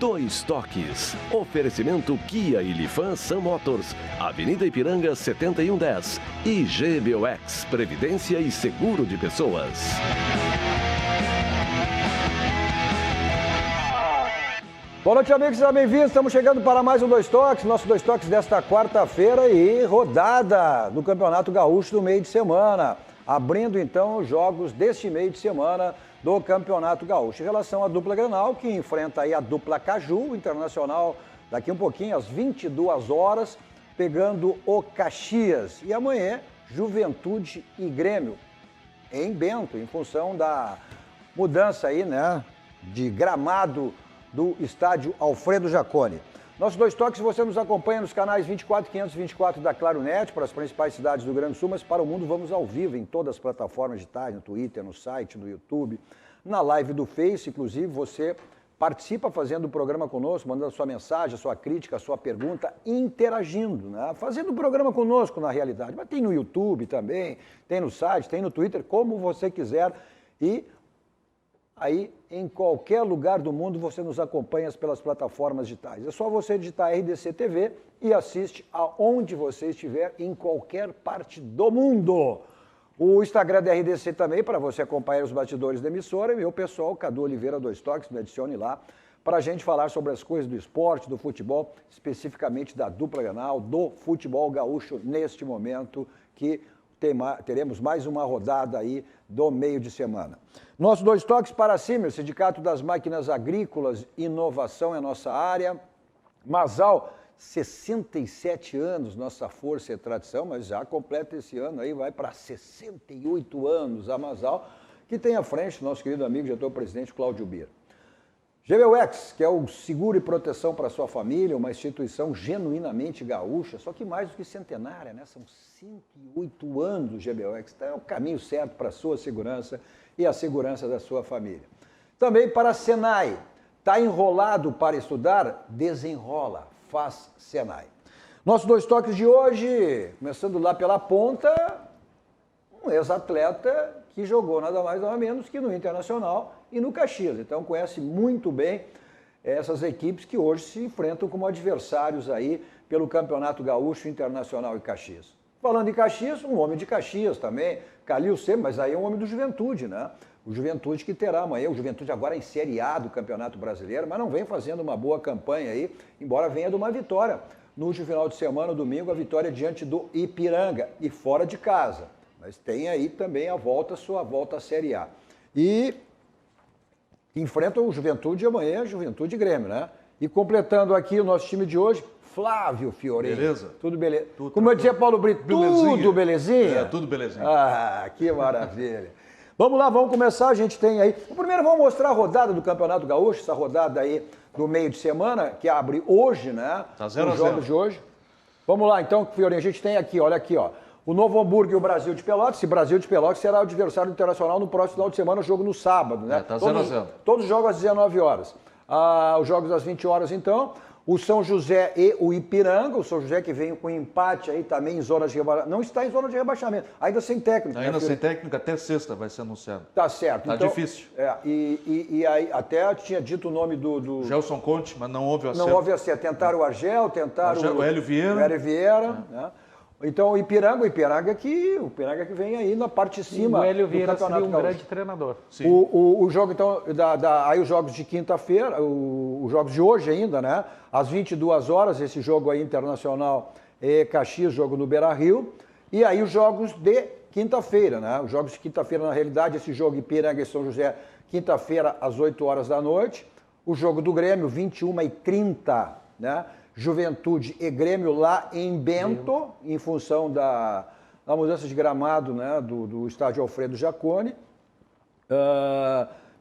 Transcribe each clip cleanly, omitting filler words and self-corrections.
Dois Toques. Oferecimento Kia e Lifan Sun Motors, Avenida Ipiranga 7110. E GBOX, Previdência e Seguro de Pessoas. Boa noite, amigos, sejam bem-vindos. Estamos chegando para mais um Dois Toques, nosso Dois Toques desta quarta-feira e rodada do Campeonato Gaúcho do meio de semana. Abrindo, então, os jogos deste meio de semana do Campeonato Gaúcho. Em relação à dupla Grenal, que enfrenta aí a dupla Caju, Internacional, daqui um pouquinho, às 22 horas, pegando o Caxias. E amanhã, Juventude e Grêmio, em Bento, em função da mudança aí, né, de gramado do estádio Alfredo Jaconi. Nossos Dois Toques, você nos acompanha nos canais 24 524 da Claronet, para as principais cidades do Rio Grande do Sul, mas para o mundo vamos ao vivo em todas as plataformas digitais, no Twitter, no site, no YouTube, na live do Face, inclusive você participa fazendo o programa conosco, mandando a sua mensagem, a sua crítica, a sua pergunta, interagindo, né? Fazendo o programa conosco na realidade, mas tem no YouTube também, tem no site, tem no Twitter, como você quiser e aí, em qualquer lugar do mundo, você nos acompanha pelas plataformas digitais. É só você digitar RDC TV e assiste aonde você estiver, em qualquer parte do mundo. O Instagram da RDC também, para você acompanhar os bastidores da emissora. E meu pessoal, Cadu Oliveira, Dois Toques, me adicione lá, para a gente falar sobre as coisas do esporte, do futebol, especificamente da dupla Grenal, do futebol gaúcho, neste momento que teremos mais uma rodada aí do meio de semana. Nossos Dois Toques para cima, o Sindicato das Máquinas Agrícolas, inovação é nossa área. Masal, 67 anos, nossa força e tradição, mas já completa esse ano aí, vai para 68 anos a Masal, que tem à frente nosso querido amigo, diretor-presidente Cláudio Bira. GBOX, que é o seguro e proteção para a sua família, uma instituição genuinamente gaúcha, só que mais do que centenária, né? São 108 anos do GBOX, então é o caminho certo para a sua segurança e a segurança da sua família. Também para a Senai, está enrolado para estudar? Desenrola, faz Senai. Nossos Dois Toques de hoje, começando lá pela ponta, um ex-atleta que jogou nada mais nada menos que no Internacional e no Caxias. Então conhece muito bem essas equipes que hoje se enfrentam como adversários aí pelo Campeonato Gaúcho, Internacional e Caxias. Falando em Caxias, um homem de Caxias também, Calil sempre, mas aí é um homem do Juventude, né? O Juventude que terá amanhã, o Juventude agora em Série A do Campeonato Brasileiro, mas não vem fazendo uma boa campanha aí, embora venha de uma vitória. No final de semana, domingo, a vitória diante do Ipiranga e fora de casa. Mas tem aí também sua volta à Série A. E enfrenta o Juventude amanhã, Juventude e Grêmio, né? E completando aqui o nosso time de hoje, Flávio Fiorini. Beleza? Tudo beleza. Tudo Como eu dizia Paulo Brito, tudo belezinha? É, tudo belezinha. Ah, que maravilha. Vamos lá, vamos começar, a gente tem aí... Primeiro vamos mostrar a rodada do Campeonato Gaúcho, essa rodada aí do meio de semana, que abre hoje, né? Tá 0 a 0. Os jogos de hoje. Vamos lá, então, Fiorini, a gente tem aqui, olha aqui, ó. O Novo Hamburgo e o Brasil de Pelotas. Esse Brasil de Pelotas será o adversário internacional no próximo final de semana, jogo no sábado, né? Tá 0 a 0. Todos os jogos às 19 horas. Os jogos às 20 horas, então. O São José e o Ipiranga. O São José que vem com empate aí também em zona de rebaixamento. Não está em zona de rebaixamento, ainda sem técnico. Ainda sem técnico, até sexta vai ser anunciado. Tá certo. Tá então, difícil. E aí até tinha dito o nome do... Gelson Conte, mas não houve o acerto. Não houve acerto. Tentaram o Argel, tentaram o Hélio Vieira. O Hélio Vieira, né? Então, o Ipiranga que vem aí na parte de cima. O Hélio Vieira seria um Gaúcho. grande treinador. Sim. O jogo, então, aí os jogos de quinta-feira, os jogos de hoje ainda, né? Às 22 horas, esse jogo aí Internacional e Caxias, jogo no Beira-Rio. E aí os jogos de quinta-feira, né? Os jogos de quinta-feira, na realidade, esse jogo Ipiranga e São José, quinta-feira, às 8 horas da noite. O jogo do Grêmio, 21h30, né? Juventude e Grêmio lá em Bento, em função da mudança de gramado, né, do estádio Alfredo Jaconi.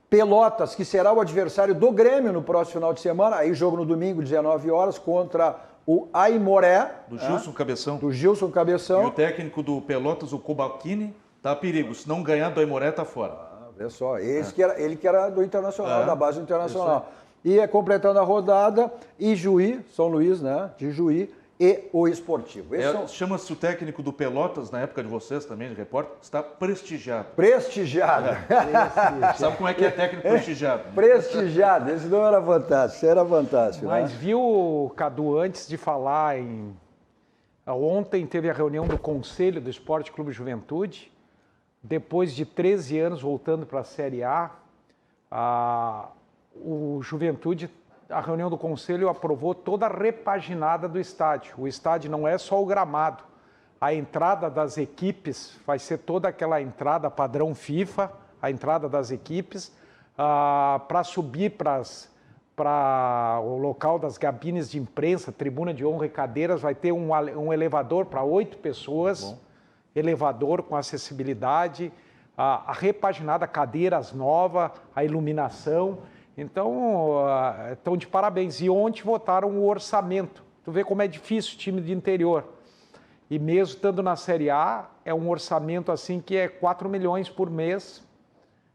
Pelotas, que será o adversário do Grêmio no próximo final de semana, aí jogo no domingo, 19 horas, contra o Aimoré. Do Gilson Cabeção. Do Gilson Cabeção. E o técnico do Pelotas, o Kubalkini, tá a perigo. Se não ganhar do Aimoré, tá fora. Vê só, ele que era do Internacional, da base do Internacional. E completando a rodada, Ijuí, São Luís, né? De Ijuí e o esportivo. Chama-se o técnico do Pelotas, na época de vocês também, de repórter, está prestigiado. Prestigiado. Sabe como é que é técnico prestigiado? Prestigiado, esse não era fantástico, era fantástico. Mas né? viu, Cadu, antes de falar em... Ontem teve a reunião do Conselho do Esporte Clube Juventude, depois de 13 anos voltando para a Série A, o Juventude, a reunião do Conselho aprovou toda a repaginada do estádio. O estádio não é só o gramado. A entrada das equipes vai ser toda aquela entrada padrão FIFA, a entrada das equipes, para subir para o local das cabines de imprensa, tribuna de honra e cadeiras, vai ter um elevador para 8 pessoas, elevador com acessibilidade, a repaginada, cadeiras novas, a iluminação. Então, estão de parabéns. E ontem votaram o orçamento. Tu vê como é difícil o time de interior. E mesmo estando na Série A, é um orçamento assim que é 4 milhões por mês,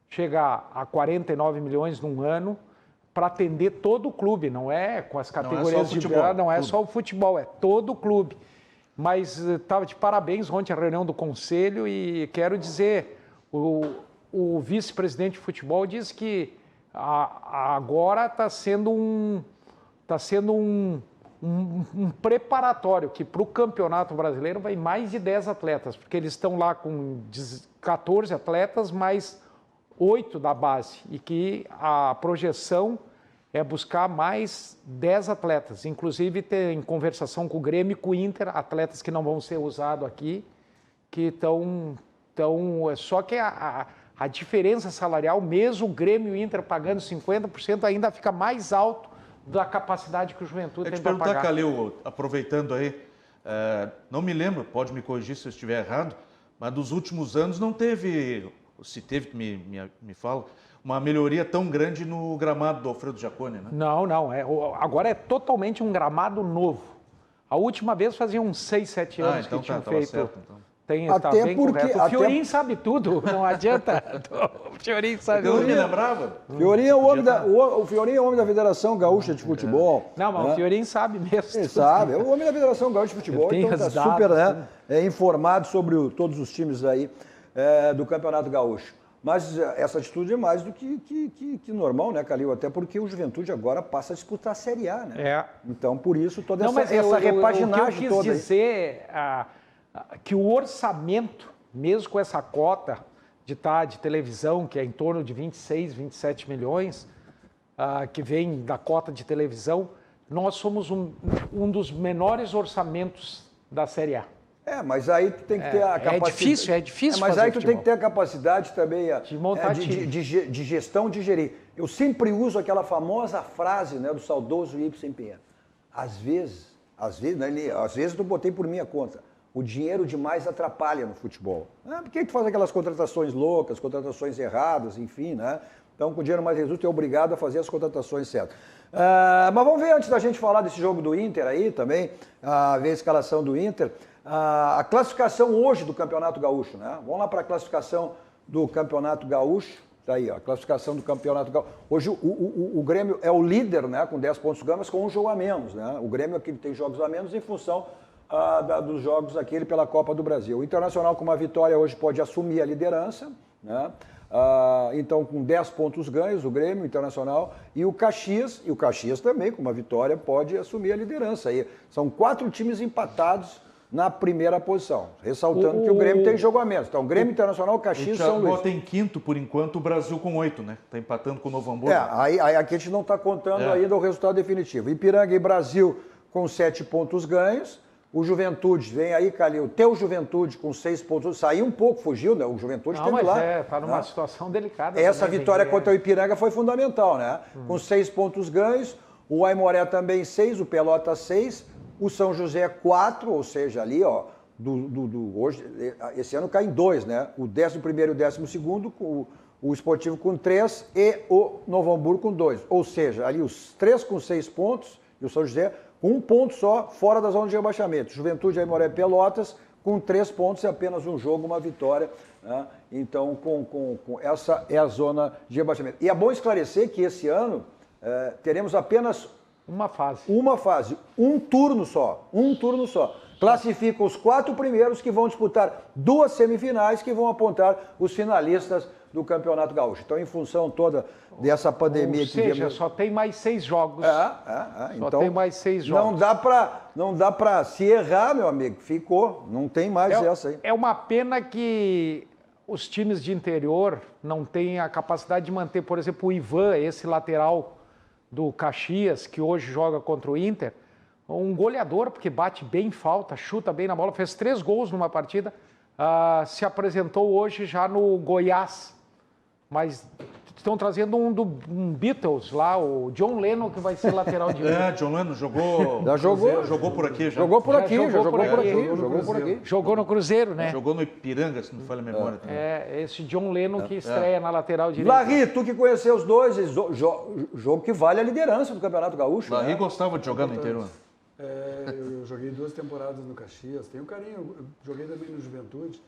chega a 49 milhões num ano, para atender todo o clube, não é com as categorias de futebol, não é só o futebol, é todo o clube. Mas estava de parabéns ontem a reunião do Conselho e quero dizer, o vice-presidente de futebol disse que agora está sendo um preparatório, que para o Campeonato Brasileiro vai mais de 10 atletas, porque eles estão lá com 14 atletas, mais 8 da base, e que a projeção é buscar mais 10 atletas, inclusive tem conversação com o Grêmio e com o Inter, atletas que não vão ser usados aqui, que estão só que a diferença salarial, mesmo o Grêmio e o Inter pagando 50%, ainda fica mais alto da capacidade que o Juventude tem para pagar. Perguntar, Calil, aproveitando aí, não me lembro, pode me corrigir se eu estiver errado, mas dos últimos anos não teve, se teve, me fala, uma melhoria tão grande no gramado do Alfredo Jaconi, né? Não, agora é totalmente um gramado novo. A última vez fazia uns 6, 7 anos então que tinham tava feito. certo, então. Tá bem correto. O Fiorinho sabe tudo, não adianta. O Fiorinho sabe Eu não tudo. me lembrava. Fiorinho é o Fiorinho é o homem da Federação Gaúcha de Futebol. Não, mas o Fiorinho sabe mesmo. Ele sabe, é o homem da Federação Gaúcha de Futebol, então está super informado sobre todos os times aí do Campeonato Gaúcho. Mas essa atitude é mais do que normal, né, Calil? Até porque o Juventude agora passa a disputar a Série A, né? Então, por isso, toda essa repaginagem o que eu quis toda dizer que o orçamento, mesmo com essa cota de televisão, que é em torno de 26, 27 milhões, que vem da cota de televisão, nós somos um dos menores orçamentos da Série A. Mas aí tu tem que ter a capacidade. É difícil mas fazer aí tu futebol. tem que ter a capacidade também de montar time. de gestão, de gerir. Eu sempre uso aquela famosa frase, né, do saudoso Ibsen Pinheiro. Às vezes, eu botei por minha conta. O dinheiro demais atrapalha no futebol. Por que tu faz aquelas contratações loucas, contratações erradas, enfim, né? Então, com o dinheiro mais reduzido, tu é obrigado a fazer as contratações certas. Mas vamos ver, antes da gente falar desse jogo do Inter aí também, ver a escalação do Inter, a classificação hoje do Campeonato Gaúcho, né? Vamos lá para a classificação do Campeonato Gaúcho. Tá aí, ó, a classificação do Campeonato Gaúcho. Hoje o Grêmio é o líder, né? Com 10 pontos ganhos, mas com um jogo a menos, né? O Grêmio aqui tem jogos a menos em função dos jogos aquele pela Copa do Brasil. O Internacional, com uma vitória hoje, pode assumir a liderança, né? Então, com 10 pontos ganhos, o Grêmio, o Internacional e o Caxias também, com uma vitória, pode assumir a liderança. Aí são 4 times empatados na primeira posição, ressaltando que o Grêmio tem jogo a menos. Então, Grêmio, Internacional, Caxias e São Luís. Bota em quinto, por enquanto, o Brasil com 8, né? Está empatando com o Novo Hamburgo. Aí aqui a gente não está contando ainda o resultado definitivo. Ipiranga e Brasil com 7 pontos ganhos. O Juventude, vem aí, Calil, teu Juventude com 6 pontos, saiu um pouco, fugiu, né? O Juventude esteve lá. Está numa situação delicada. Essa também, vitória contra o Ipiranga foi fundamental, né? Com 6 pontos ganhos, o Aimoré também 6, o Pelotas 6, o São José 4, ou seja, ali, ó, hoje, esse ano cai em 2, né? O 11º e o 12º, o Esportivo com 3 e o Novo Hamburgo com 2. Ou seja, ali os 3 com 6 pontos e o São José com 1 ponto só, fora da zona de rebaixamento. Juventude, Aimoré e Pelotas com 3 pontos e apenas um jogo, uma vitória. Né? Então, essa é a zona de rebaixamento. E é bom esclarecer que esse ano teremos apenas Uma fase, um turno só. Classifica os 4 primeiros que vão disputar 2 semifinais que vão apontar os finalistas do Campeonato Gaúcho. Então, em função toda dessa pandemia... Ou seja, só tem mais 6 jogos. Só então, tem mais 6 jogos. Não dá para se errar, meu amigo. Ficou, não tem mais essa aí. É uma pena que os times de interior não têm a capacidade de manter, por exemplo, o Ivan, esse lateral do Caxias, que hoje joga contra o Inter, um goleador, porque bate bem falta, chuta bem na bola, fez 3 gols numa partida, se apresentou hoje já no Goiás, mas estão trazendo um Beatles lá, o John Lennon, que vai ser lateral direito. John Lennon jogou... Jogou por aqui. Jogou por aqui. Jogou no Cruzeiro, né? Jogou no Ipiranga, se não falha a memória. Esse John Lennon que estreia na lateral direita. Larry, tu que conheceu os dois, jogo que vale a liderança do Campeonato Gaúcho. Larry gostava de jogar no interior. Eu joguei 2 temporadas no Caxias, tenho carinho, eu joguei também no Juventude.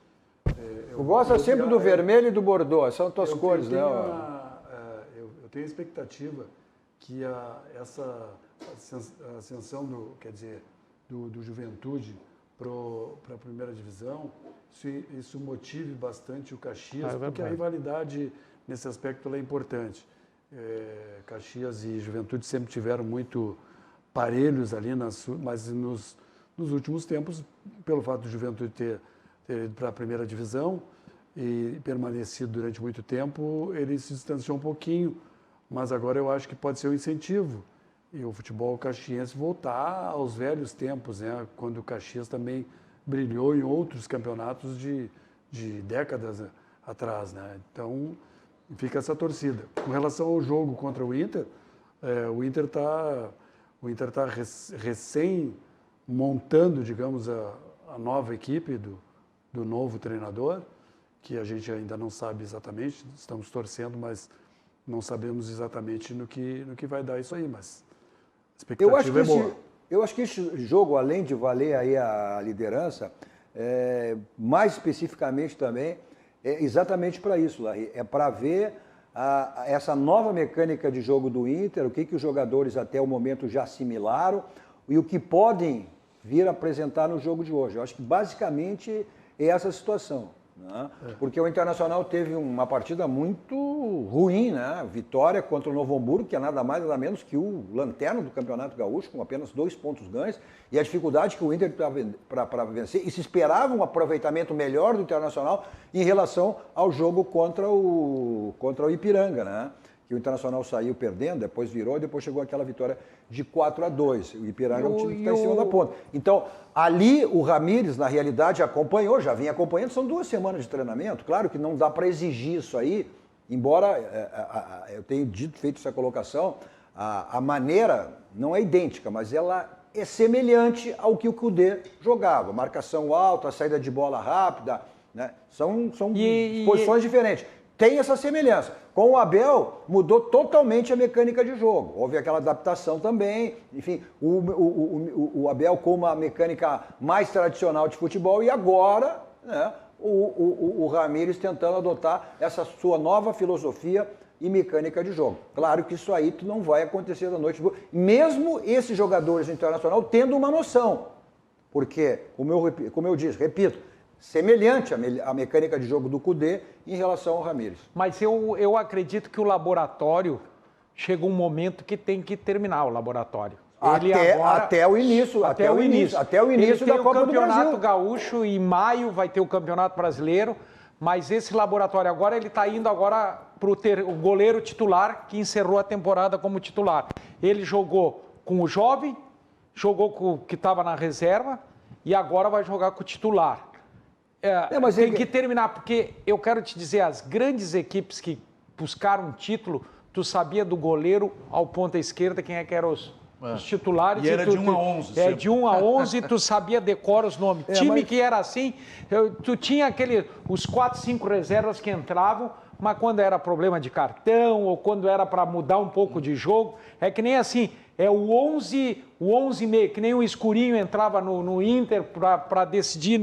Tu gosta sempre do vermelho e do bordô, são tuas cores, né? Eu tenho a expectativa que essa ascensão do Juventude para a primeira divisão, isso motive bastante o Caxias, porque a rivalidade nesse aspecto ela é importante. Caxias e Juventude sempre tiveram muito parelhos ali, mas nos últimos tempos, pelo fato do Juventude ter ido para a primeira divisão e permanecido durante muito tempo, ele se distanciou um pouquinho, mas agora eu acho que pode ser um incentivo e o futebol caxiense voltar aos velhos tempos, né? Quando o Caxias também brilhou em outros campeonatos de décadas atrás, né? Então fica essa torcida. Com relação ao jogo contra o Inter está recém montando, digamos, a nova equipe do novo treinador, que a gente ainda não sabe exatamente, estamos torcendo, mas não sabemos exatamente no que vai dar isso aí, mas a expectativa é boa. Eu acho que esse jogo, além de valer aí a liderança, mais especificamente também, é exatamente para isso, Larry, é para ver essa nova mecânica de jogo do Inter, o que os jogadores até o momento já assimilaram e o que podem vir a apresentar no jogo de hoje. Eu acho que basicamente é essa situação, né? Porque o Internacional teve uma partida muito ruim, né? Vitória contra o Novo Hamburgo, que é nada mais nada menos que o lanterna do Campeonato Gaúcho, com apenas 2 pontos ganhos, e a dificuldade que o Inter teve para vencer, e se esperava um aproveitamento melhor do Internacional em relação ao jogo contra o Ipiranga, né? Que o Internacional saiu perdendo, depois virou e depois chegou aquela vitória de 4-2. O Ipiranga é um time que está em cima da ponta. Então, ali o Ramires, na realidade, acompanhou, já vinha acompanhando, são 2 semanas de treinamento. Claro que não dá para exigir isso aí, embora eu tenha feito essa colocação, a maneira não é idêntica, mas ela é semelhante ao que o Kudê jogava. Marcação alta, a saída de bola rápida, né? São posições diferentes. Tem essa semelhança. Com o Abel, mudou totalmente a mecânica de jogo. Houve aquela adaptação também. Enfim, o Abel com uma mecânica mais tradicional de futebol e agora, né, o Ramires tentando adotar essa sua nova filosofia e mecânica de jogo. Claro que isso aí não vai acontecer da noite, mesmo esses jogadores do Internacional tendo uma noção. Porque, como eu disse, repito, semelhante à mecânica de jogo do Kudê em relação ao Ramires. Mas eu acredito que o laboratório chega um momento que tem que terminar o laboratório. Até o início da Copa do Brasil. Ele tem o Campeonato Gaúcho, em maio vai ter o Campeonato Brasileiro, mas esse laboratório agora, ele está indo agora para o goleiro titular, que encerrou a temporada como titular. Ele jogou com o jovem, jogou com o que estava na reserva e agora vai jogar com o titular. Mas tem que terminar, porque eu quero te dizer, as grandes equipes que buscaram um título, tu sabia do goleiro ao ponta esquerda quem é que eram os titulares. E era de 1 a 11. De 1 a 11, tu sabia decora os nomes. Time que era assim, tu tinha os 4, 5 reservas que entravam, mas quando era problema de cartão ou quando era para mudar um pouco de jogo, é que nem assim, o 11 meio, que nem o Escurinho entrava no Inter para decidir,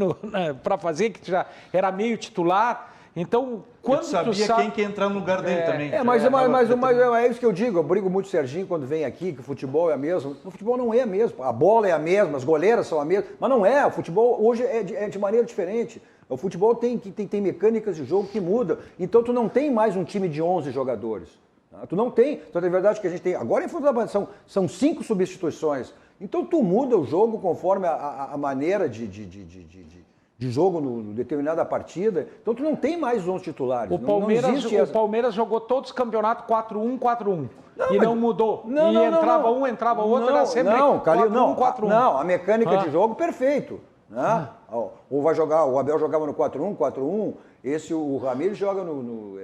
para fazer, que já era meio titular. Então, quando tu sabia quem que ia entrar no lugar dele também. Mas é isso que eu digo. Eu brigo muito com o Serginho quando vem aqui, que o futebol é a mesma. O futebol não é mesmo. A bola é a mesma, as goleiras são a mesma. Mas não é. O futebol hoje é de maneira diferente. O futebol tem mecânicas de jogo que mudam. Então, tu não tem mais um time de 11 jogadores. Tá? Tu não tem. Então, é verdade que a gente tem... Agora, em fundamentação, são 5 substituições. Então, tu muda o jogo conforme a maneira de jogo no determinada partida. Então, tu não tem mais 11 titulares. O Palmeiras jogou todos os campeonatos 4-1, 4-1. Não mudou. Entrava um, entrava outro, era sempre 4-1, 4-1. Não, a mecânica de jogo, perfeito. Né? Ou vai jogar, o Abel jogava no 4-1, 4-1. O Ramires joga no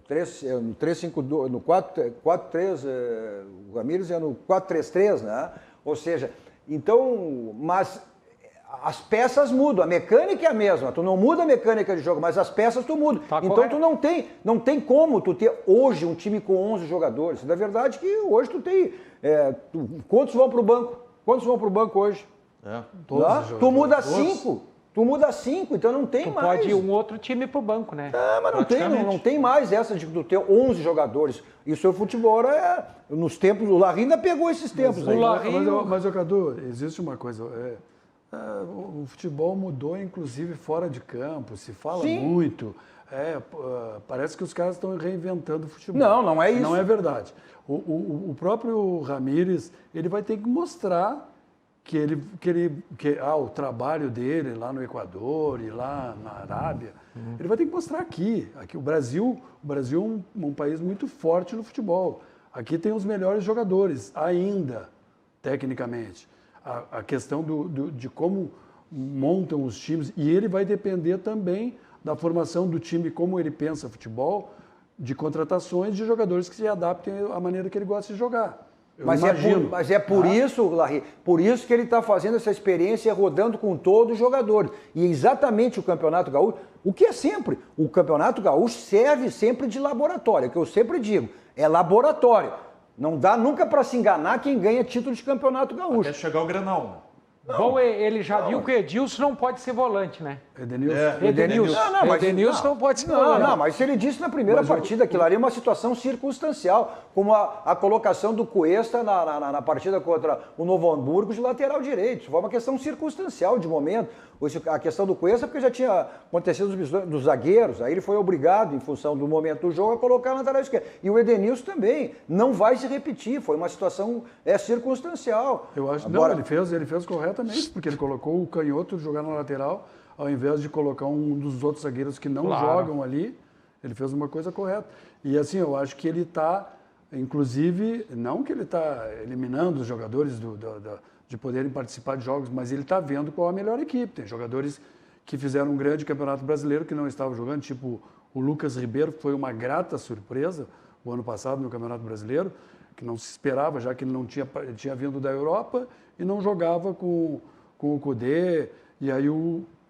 3-5-2, no 4-3, o Ramires é no 4-3-3, né? Ou seja, então, mas as peças mudam, a mecânica é a mesma, tu não muda a mecânica de jogo, mas as peças tu muda. Então correto. Tu não tem como tu ter hoje um time com 11 jogadores. Na verdade que hoje tu tem, quantos vão pro banco? Quantos vão pro banco hoje? Tu muda 5. Tu muda 5, então não tem mais. Pode ir um outro time pro banco, né? Mas não tem mais essa de tu ter 11 jogadores. Isso o futebol nos tempos, o Larry ainda pegou esses tempos. Mas Cadu, existe uma coisa, o futebol mudou inclusive fora de campo, se fala muito. Parece que os caras estão reinventando o futebol. Não é isso. Não é verdade. O próprio Ramires, ele vai ter que mostrar o trabalho dele lá no Equador e lá na Arábia, ele vai ter que mostrar aqui. O Brasil é um país muito forte no futebol. Aqui tem os melhores jogadores, ainda, tecnicamente. A questão de como montam os times, e ele vai depender também da formação do time, como ele pensa futebol, de contratações de jogadores que se adaptem à maneira que ele gosta de jogar. Mas é por isso, Larry, por isso que ele está fazendo essa experiência rodando com todos os jogadores. E exatamente o Campeonato Gaúcho, o que é sempre, o Campeonato Gaúcho serve sempre de laboratório, que eu sempre digo, é laboratório. Não dá nunca para se enganar quem ganha título de Campeonato Gaúcho. Até chegar o Grenal. Bom, ele já viu que o Edilson não pode ser volante, né? Edenilson. Edenilson não pode ser volante. Não, mas se ele disse na primeira partida, aquilo ali é uma situação circunstancial, como a colocação do Cuesta na partida contra o Novo Hamburgo de lateral direito. Isso foi uma questão circunstancial de momento. A questão do Cuesta, porque já tinha acontecido dos zagueiros, aí ele foi obrigado, em função do momento do jogo, a colocar na lateral esquerda. E o Edenilson também. Não vai se repetir, foi uma situação circunstancial. Eu acho que ele fez corretamente, porque ele colocou o canhoto jogar na lateral, ao invés de colocar um dos outros zagueiros que não jogam ali. Ele fez uma coisa correta. E assim, eu acho que ele está, inclusive, não que ele está eliminando os jogadores de poderem participar de jogos, mas ele está vendo qual a melhor equipe. Tem jogadores que fizeram um grande campeonato brasileiro que não estavam jogando, tipo o Lucas Ribeiro, que foi uma grata surpresa o ano passado no Campeonato Brasileiro, que não se esperava, já que ele ele tinha vindo da Europa e não jogava com o Cudê, e aí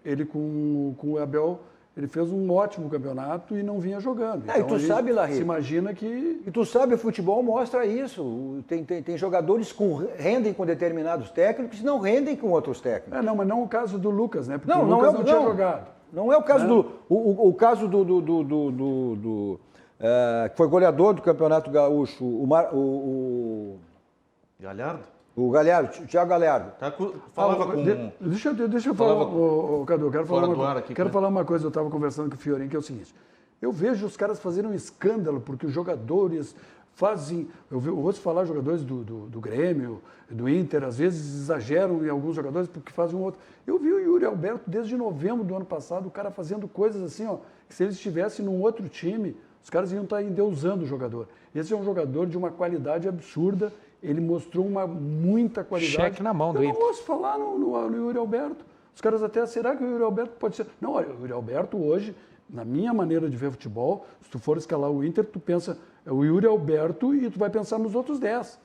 ele com o Abel, ele fez um ótimo campeonato e não vinha jogando. Então, e tu sabe, Larry, se imagina que... E tu sabe, o futebol mostra isso. Tem jogadores que rendem com determinados técnicos e não rendem com outros técnicos. Não, mas não o caso do Lucas, né? Porque o Lucas não tinha jogado. Não é o caso do... O caso que foi goleador do Campeonato Gaúcho, o Galhardo? O Galhardo, o Thiago Galhardo. Falava com... Deixa eu falar, Cadu, quero falar uma coisa, eu estava conversando com o Fiorin, que é o seguinte, eu vejo os caras fazendo um escândalo, porque os jogadores fazem, eu ouço falar jogadores do Grêmio, do Inter, às vezes exageram em alguns jogadores porque fazem um outro. Eu vi o Yuri Alberto desde novembro do ano passado, o cara fazendo coisas assim, que se ele estivesse num outro time, os caras iam estar endeusando o jogador. Esse é um jogador de uma qualidade absurda. Ele mostrou muita qualidade. Cheque na mão do Inter. Eu não ouço falar no Yuri Alberto. Os caras até, será que o Yuri Alberto pode ser... Não, olha, o Yuri Alberto hoje, na minha maneira de ver futebol, se tu for escalar o Inter, tu pensa, é o Yuri Alberto e tu vai pensar nos outros 10.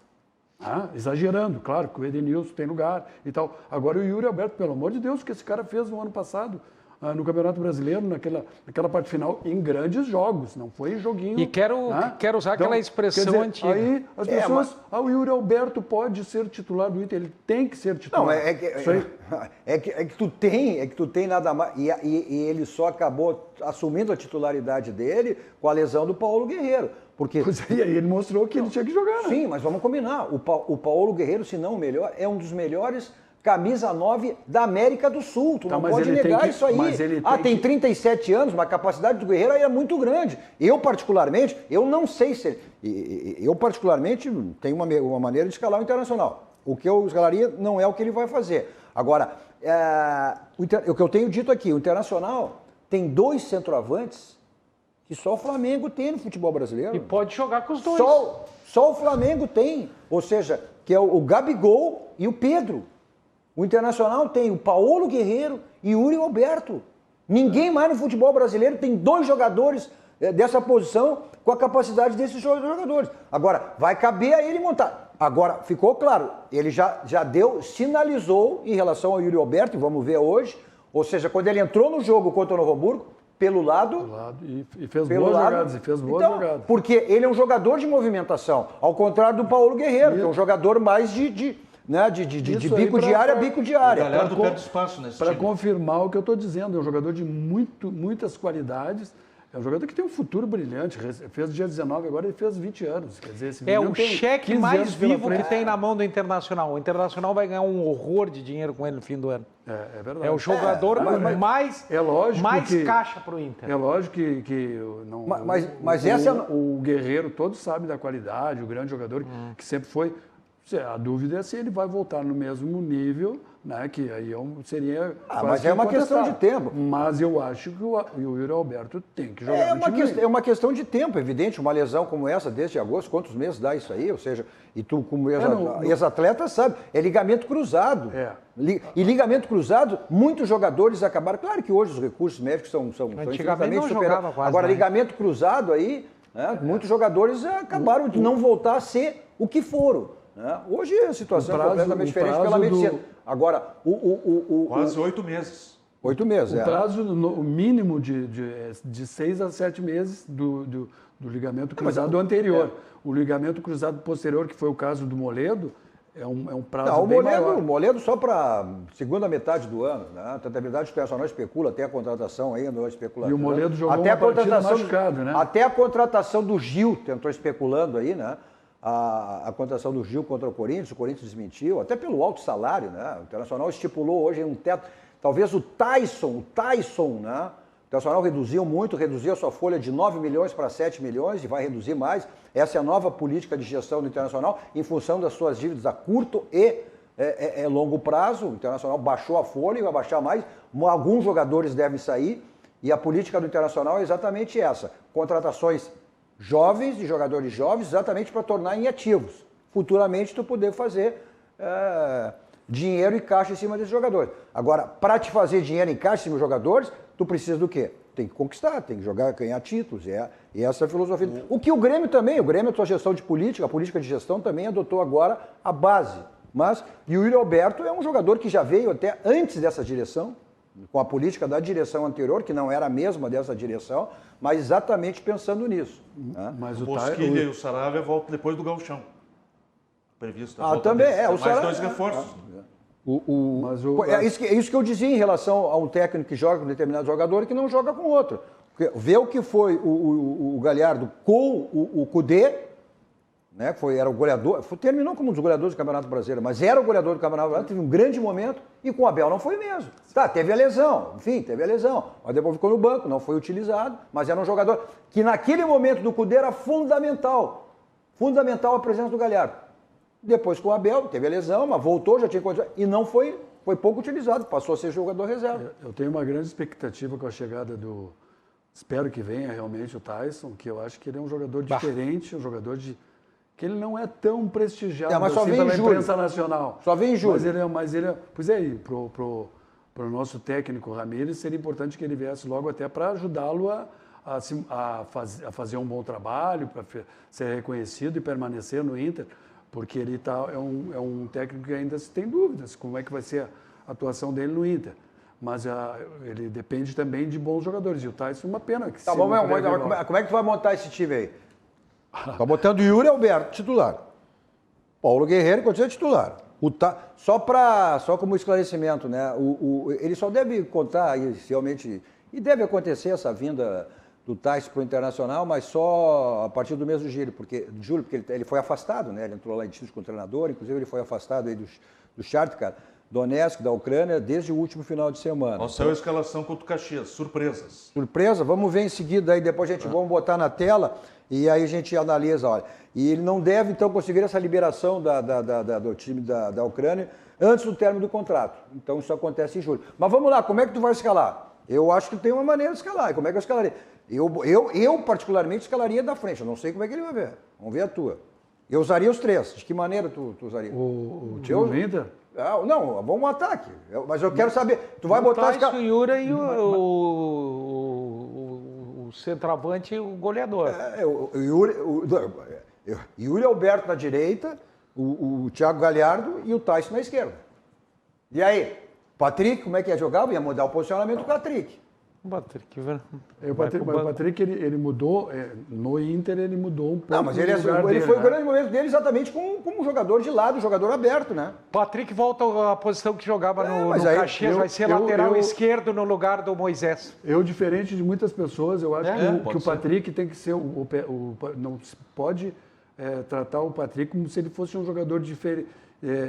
Exagerando, claro, que o Edenilson tem lugar e tal. Agora o Yuri Alberto, pelo amor de Deus, o que esse cara fez no ano passado, no Campeonato Brasileiro, naquela parte final, em grandes jogos, não foi joguinho. E quero usar aquela expressão antiga. Aí as pessoas, o Yuri Alberto pode ser titular do Inter, ele tem que ser titular. Não, é que tu tem nada mais. E ele só acabou assumindo a titularidade dele com a lesão do Paulo Guerreiro. Porque, Pois é, e aí ele mostrou que ele tinha que jogar, né? sim, mas vamos combinar. O Paulo Guerreiro, se não o melhor, é um dos melhores camisa 9 da América do Sul. Tu não pode negar isso aí. Tem 37 anos, mas a capacidade do Guerreiro aí é muito grande. Eu particularmente tenho uma maneira de escalar o Internacional. O que eu escalaria não é o que ele vai fazer. Agora, o que eu tenho dito aqui, o Internacional tem 2 centroavantes que só o Flamengo tem no futebol brasileiro. E pode jogar com os dois. Só o Flamengo tem. Ou seja, que é o Gabigol e o Pedro. O Internacional tem o Paulo Guerreiro e o Yuri Alberto. Ninguém mais no futebol brasileiro tem 2 jogadores dessa posição com a capacidade desses jogadores. Agora, vai caber a ele montar. Agora, ficou claro, ele já sinalizou em relação ao Yuri Alberto, e vamos ver hoje, ou seja, quando ele entrou no jogo contra o Novo Hamburgo, pelo lado e fez boas jogadas. Porque ele é um jogador de movimentação, ao contrário do Paulo Guerreiro, que é um jogador mais de bico de área a bico de área. O Galhardo perde espaço nesse time. Para confirmar o que eu estou dizendo, é um jogador de muitas qualidades, é um jogador que tem um futuro brilhante, fez dia 19, agora ele fez 20 anos. Quer dizer, esse é o tem cheque mais vivo que tem na mão do Internacional. O Internacional vai ganhar um horror de dinheiro com ele no fim do ano. É verdade. É o jogador mais caixa para o Inter. É lógico que não, mas essa o Guerreiro, todos sabem da qualidade, o grande jogador que sempre foi. A dúvida é se ele vai voltar no mesmo nível, né? Que aí seria. Mas é uma questão de tempo. Mas eu acho que o Yuri Alberto tem que jogar. É uma questão de tempo, evidente. Uma lesão como essa, desde agosto, quantos meses dá isso aí? Ou seja, e tu, como ex-atleta, sabe, é ligamento cruzado. E ligamento cruzado, muitos jogadores acabaram. Claro que hoje os recursos médicos são infinitamente superados. Agora, ligamento cruzado aí, né, muitos jogadores acabaram de não voltar a ser o que foram. Hoje a situação é completamente diferente pela medicina. Agora, quase 8 meses. 8 meses, O prazo mínimo de 6 a 7 meses do ligamento cruzado anterior. O ligamento cruzado posterior, que foi o caso do Moledo, é um prazo bem maior. O Moledo só para segunda metade do ano. Né? A Internacional Internacional especula, até a contratação aí andou especulando. E o Moledo jogou uma partida machucado, né? Até a contratação do Gil tentou especulando aí, né? A contratação do Gil contra o Corinthians desmentiu, até pelo alto salário, né? O Internacional estipulou hoje um teto, talvez o Tyson, né? O Internacional reduziu a sua folha de 9 milhões para 7 milhões e vai reduzir mais. Essa é a nova política de gestão do Internacional em função das suas dívidas a curto e longo prazo. O Internacional baixou a folha e vai baixar mais. Alguns jogadores devem sair e a política do Internacional é exatamente essa. Contratações jovens, de jogadores jovens, exatamente para tornar em ativos. Futuramente, tu poder fazer dinheiro e caixa em cima desses jogadores. Agora, para te fazer dinheiro em caixa em cima dos jogadores, tu precisa do quê? Tem que conquistar, tem que jogar, ganhar títulos. E essa é a filosofia. O que o Grêmio também, a sua gestão de política, a política de gestão também adotou agora a base. Mas, e o Yuri Alberto é um jogador que já veio até antes dessa direção, com a política da direção anterior, que não era a mesma dessa direção, mas exatamente pensando nisso. Né? Mas o Bosquilha e o Saravia voltam depois do Gauchão. Previsto. Também é. O mais Saravia, 2 reforços. É isso que eu dizia em relação a um técnico que joga com determinado jogador e que não joga com outro. Vê o que foi o Galhardo com o Cudê, né? Era o goleador, terminou como um dos goleadores do Campeonato Brasileiro, mas era o goleador do Campeonato Brasileiro, teve um grande momento, e com o Abel não foi mesmo. Teve a lesão, mas depois ficou no banco, não foi utilizado, mas era um jogador que naquele momento do Cudê era fundamental a presença do Galhardo. Depois com o Abel, teve a lesão, mas voltou, já tinha condições, e não foi pouco utilizado, passou a ser jogador reserva. Eu tenho uma grande expectativa com a chegada espero que venha realmente o Tyson, que eu acho que ele é um jogador diferente, um jogador que ele não é tão prestigiado assim pela imprensa nacional. Só vem em julho. Mas ele é... Pois é, pro nosso técnico Ramírez, seria importante que ele viesse logo até para ajudá-lo a fazer um bom trabalho, para ser reconhecido e permanecer no Inter, porque ele é um técnico que ainda se tem dúvidas como é que vai ser a atuação dele no Inter. mas ele depende também de bons jogadores. E o Tyson é uma pena. Que Tá bom, como é que tu vai montar esse time aí? Tá botando o Yuri Alberto, titular. Paulo Guerreiro continua titular. Só como esclarecimento, né? Ele só deve contar inicialmente, e deve acontecer essa vinda do Tyson para o Internacional, mas só a partir do mês de julho, porque ele foi afastado, né? Ele entrou lá em litígio com o treinador, inclusive ele foi afastado aí do Shakhtar Donetsk, da Ucrânia, desde o último final de semana. Nossa, a escalação contra o Caxias, surpresas. Surpresa, vamos ver em seguida aí, depois vamos botar na tela e aí a gente analisa, olha. E ele não deve, então, conseguir essa liberação do time da Ucrânia antes do término do contrato. Então, isso acontece em julho. Mas vamos lá, como é que tu vai escalar? Eu acho que tem uma maneira de escalar. E como é que eu escalaria? Eu particularmente, escalaria da frente. Eu não sei como é que ele vai ver. Vamos ver a tua. Eu usaria os três. De que maneira tu usaria? O time do Inter? Não, vamos um ataque. Mas eu quero saber. Tu vai botar o Tyson, Yura e o centroavante e o goleador. Yuri Alberto na direita, o Thiago Galhardo e o Tyson na esquerda. E aí? Patrick, como é que ia jogar? Ia mudar o posicionamento do Patrick. O Patrick, ele mudou, no Inter ele mudou um pouco. Não, mas ele foi o grande momento dele exatamente como jogador de lado, jogador aberto, né? Patrick volta à posição que jogava no Caxias, vai ser lateral esquerdo no lugar do Moisés. Eu, diferente de muitas pessoas, eu acho que o Patrick tem que ser, não se pode tratar o Patrick como se ele fosse um jogador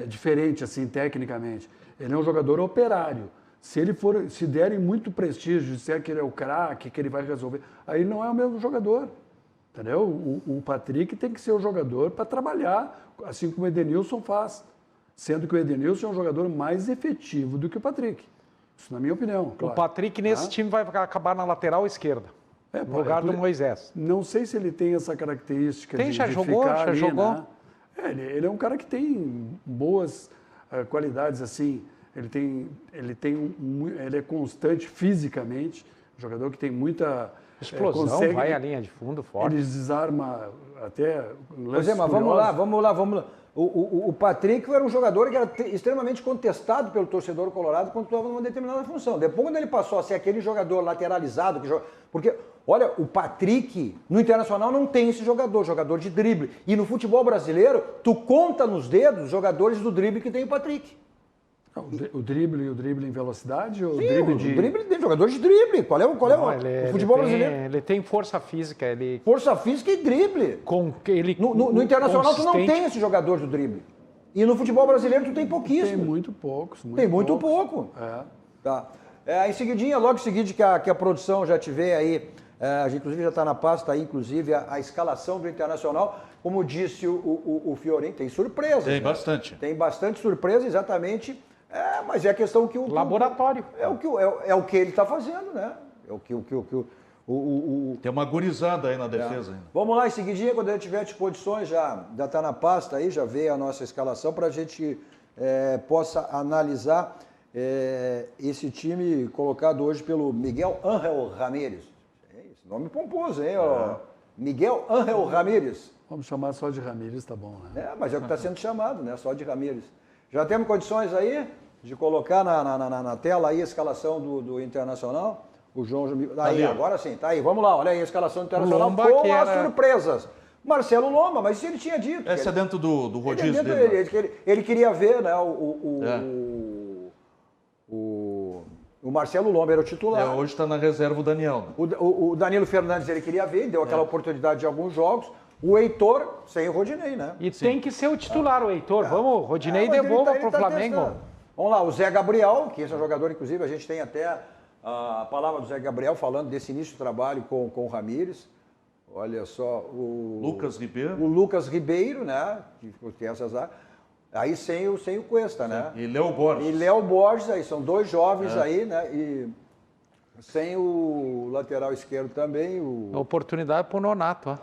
diferente, assim, tecnicamente. Ele é um jogador operário. Se derem muito prestígio, disser que ele é o craque, que ele vai resolver, aí não é o mesmo jogador, entendeu? O Patrick tem que ser o jogador para trabalhar, assim como o Edenilson faz, sendo que o Edenilson é um jogador mais efetivo do que o Patrick. Isso na minha opinião, claro. O Patrick nesse time vai acabar na lateral esquerda, no lugar do Moisés. Não sei se ele tem essa característica já jogou. Né? Ele é um cara que tem boas qualidades, assim. Ele é constante fisicamente, um jogador que tem muita explosão, vai à linha de fundo forte. Ele desarma até. Mas vamos lá. O Patrick era um jogador que era extremamente contestado pelo torcedor colorado quando estava numa determinada função. Depois, quando ele passou a ser aquele jogador lateralizado, porque, olha, o Patrick no Internacional não tem esse jogador de drible. E no futebol brasileiro, tu conta nos dedos jogadores do drible que tem o Patrick. O drible em velocidade? Ou Sim, o drible tem jogador de drible. Qual é o futebol brasileiro? Ele tem força física. Força física e drible. No Internacional tu não tem esse jogador do drible. E no futebol brasileiro tu tem pouquíssimo. Tem muito poucos. Muito pouco. Tá. Em seguidinha, logo em seguida que a produção já tiver aí, a gente inclusive já está na pasta aí, inclusive a escalação do Internacional. Como disse o Fiorin, tem surpresa. Tem bastante. Tem bastante surpresa, exatamente. Mas é a questão que o... Laboratório. É o que ele está fazendo, né? Tem uma gurizada aí na defesa ainda. Vamos lá, em seguidinha, quando a gente tiver disposições, já está na pasta aí, já veio a nossa escalação para a gente possa analisar esse time colocado hoje pelo Miguel Ángel Ramírez. Esse nome pomposo, hein? Miguel Ángel Ramírez. Vamos chamar só de Ramírez, tá bom, né? Mas é o que está sendo chamado, né? Só de Ramírez. Já temos condições aí de colocar na tela aí a escalação do Internacional? O João... Agora sim, tá aí. Vamos lá, olha aí a escalação do Internacional com as surpresas. Marcelo Lomba, mas isso ele tinha dito. Essa é dentro do rodízio dele. Ele queria ver, né, o Marcelo Lomba era o titular. Hoje está na reserva o Daniel. Né? O Danilo Fernandes ele queria ver, deu aquela oportunidade de alguns jogos. O Heitor sem o Rodinei, né? E tem que ser o titular, o Heitor. Vamos, Rodinei devolva para o Flamengo. Testando. Vamos lá, o Zé Gabriel, que esse é um jogador, inclusive, a gente tem até a palavra do Zé Gabriel falando desse início de trabalho com o Ramírez. Olha só, o Lucas Ribeiro, né? Que tem essas áreas. Aí sem o Cuesta, né? E Léo Borges. Aí são dois jovens aí, né? E sem o lateral esquerdo também. Oportunidade para o Nonato.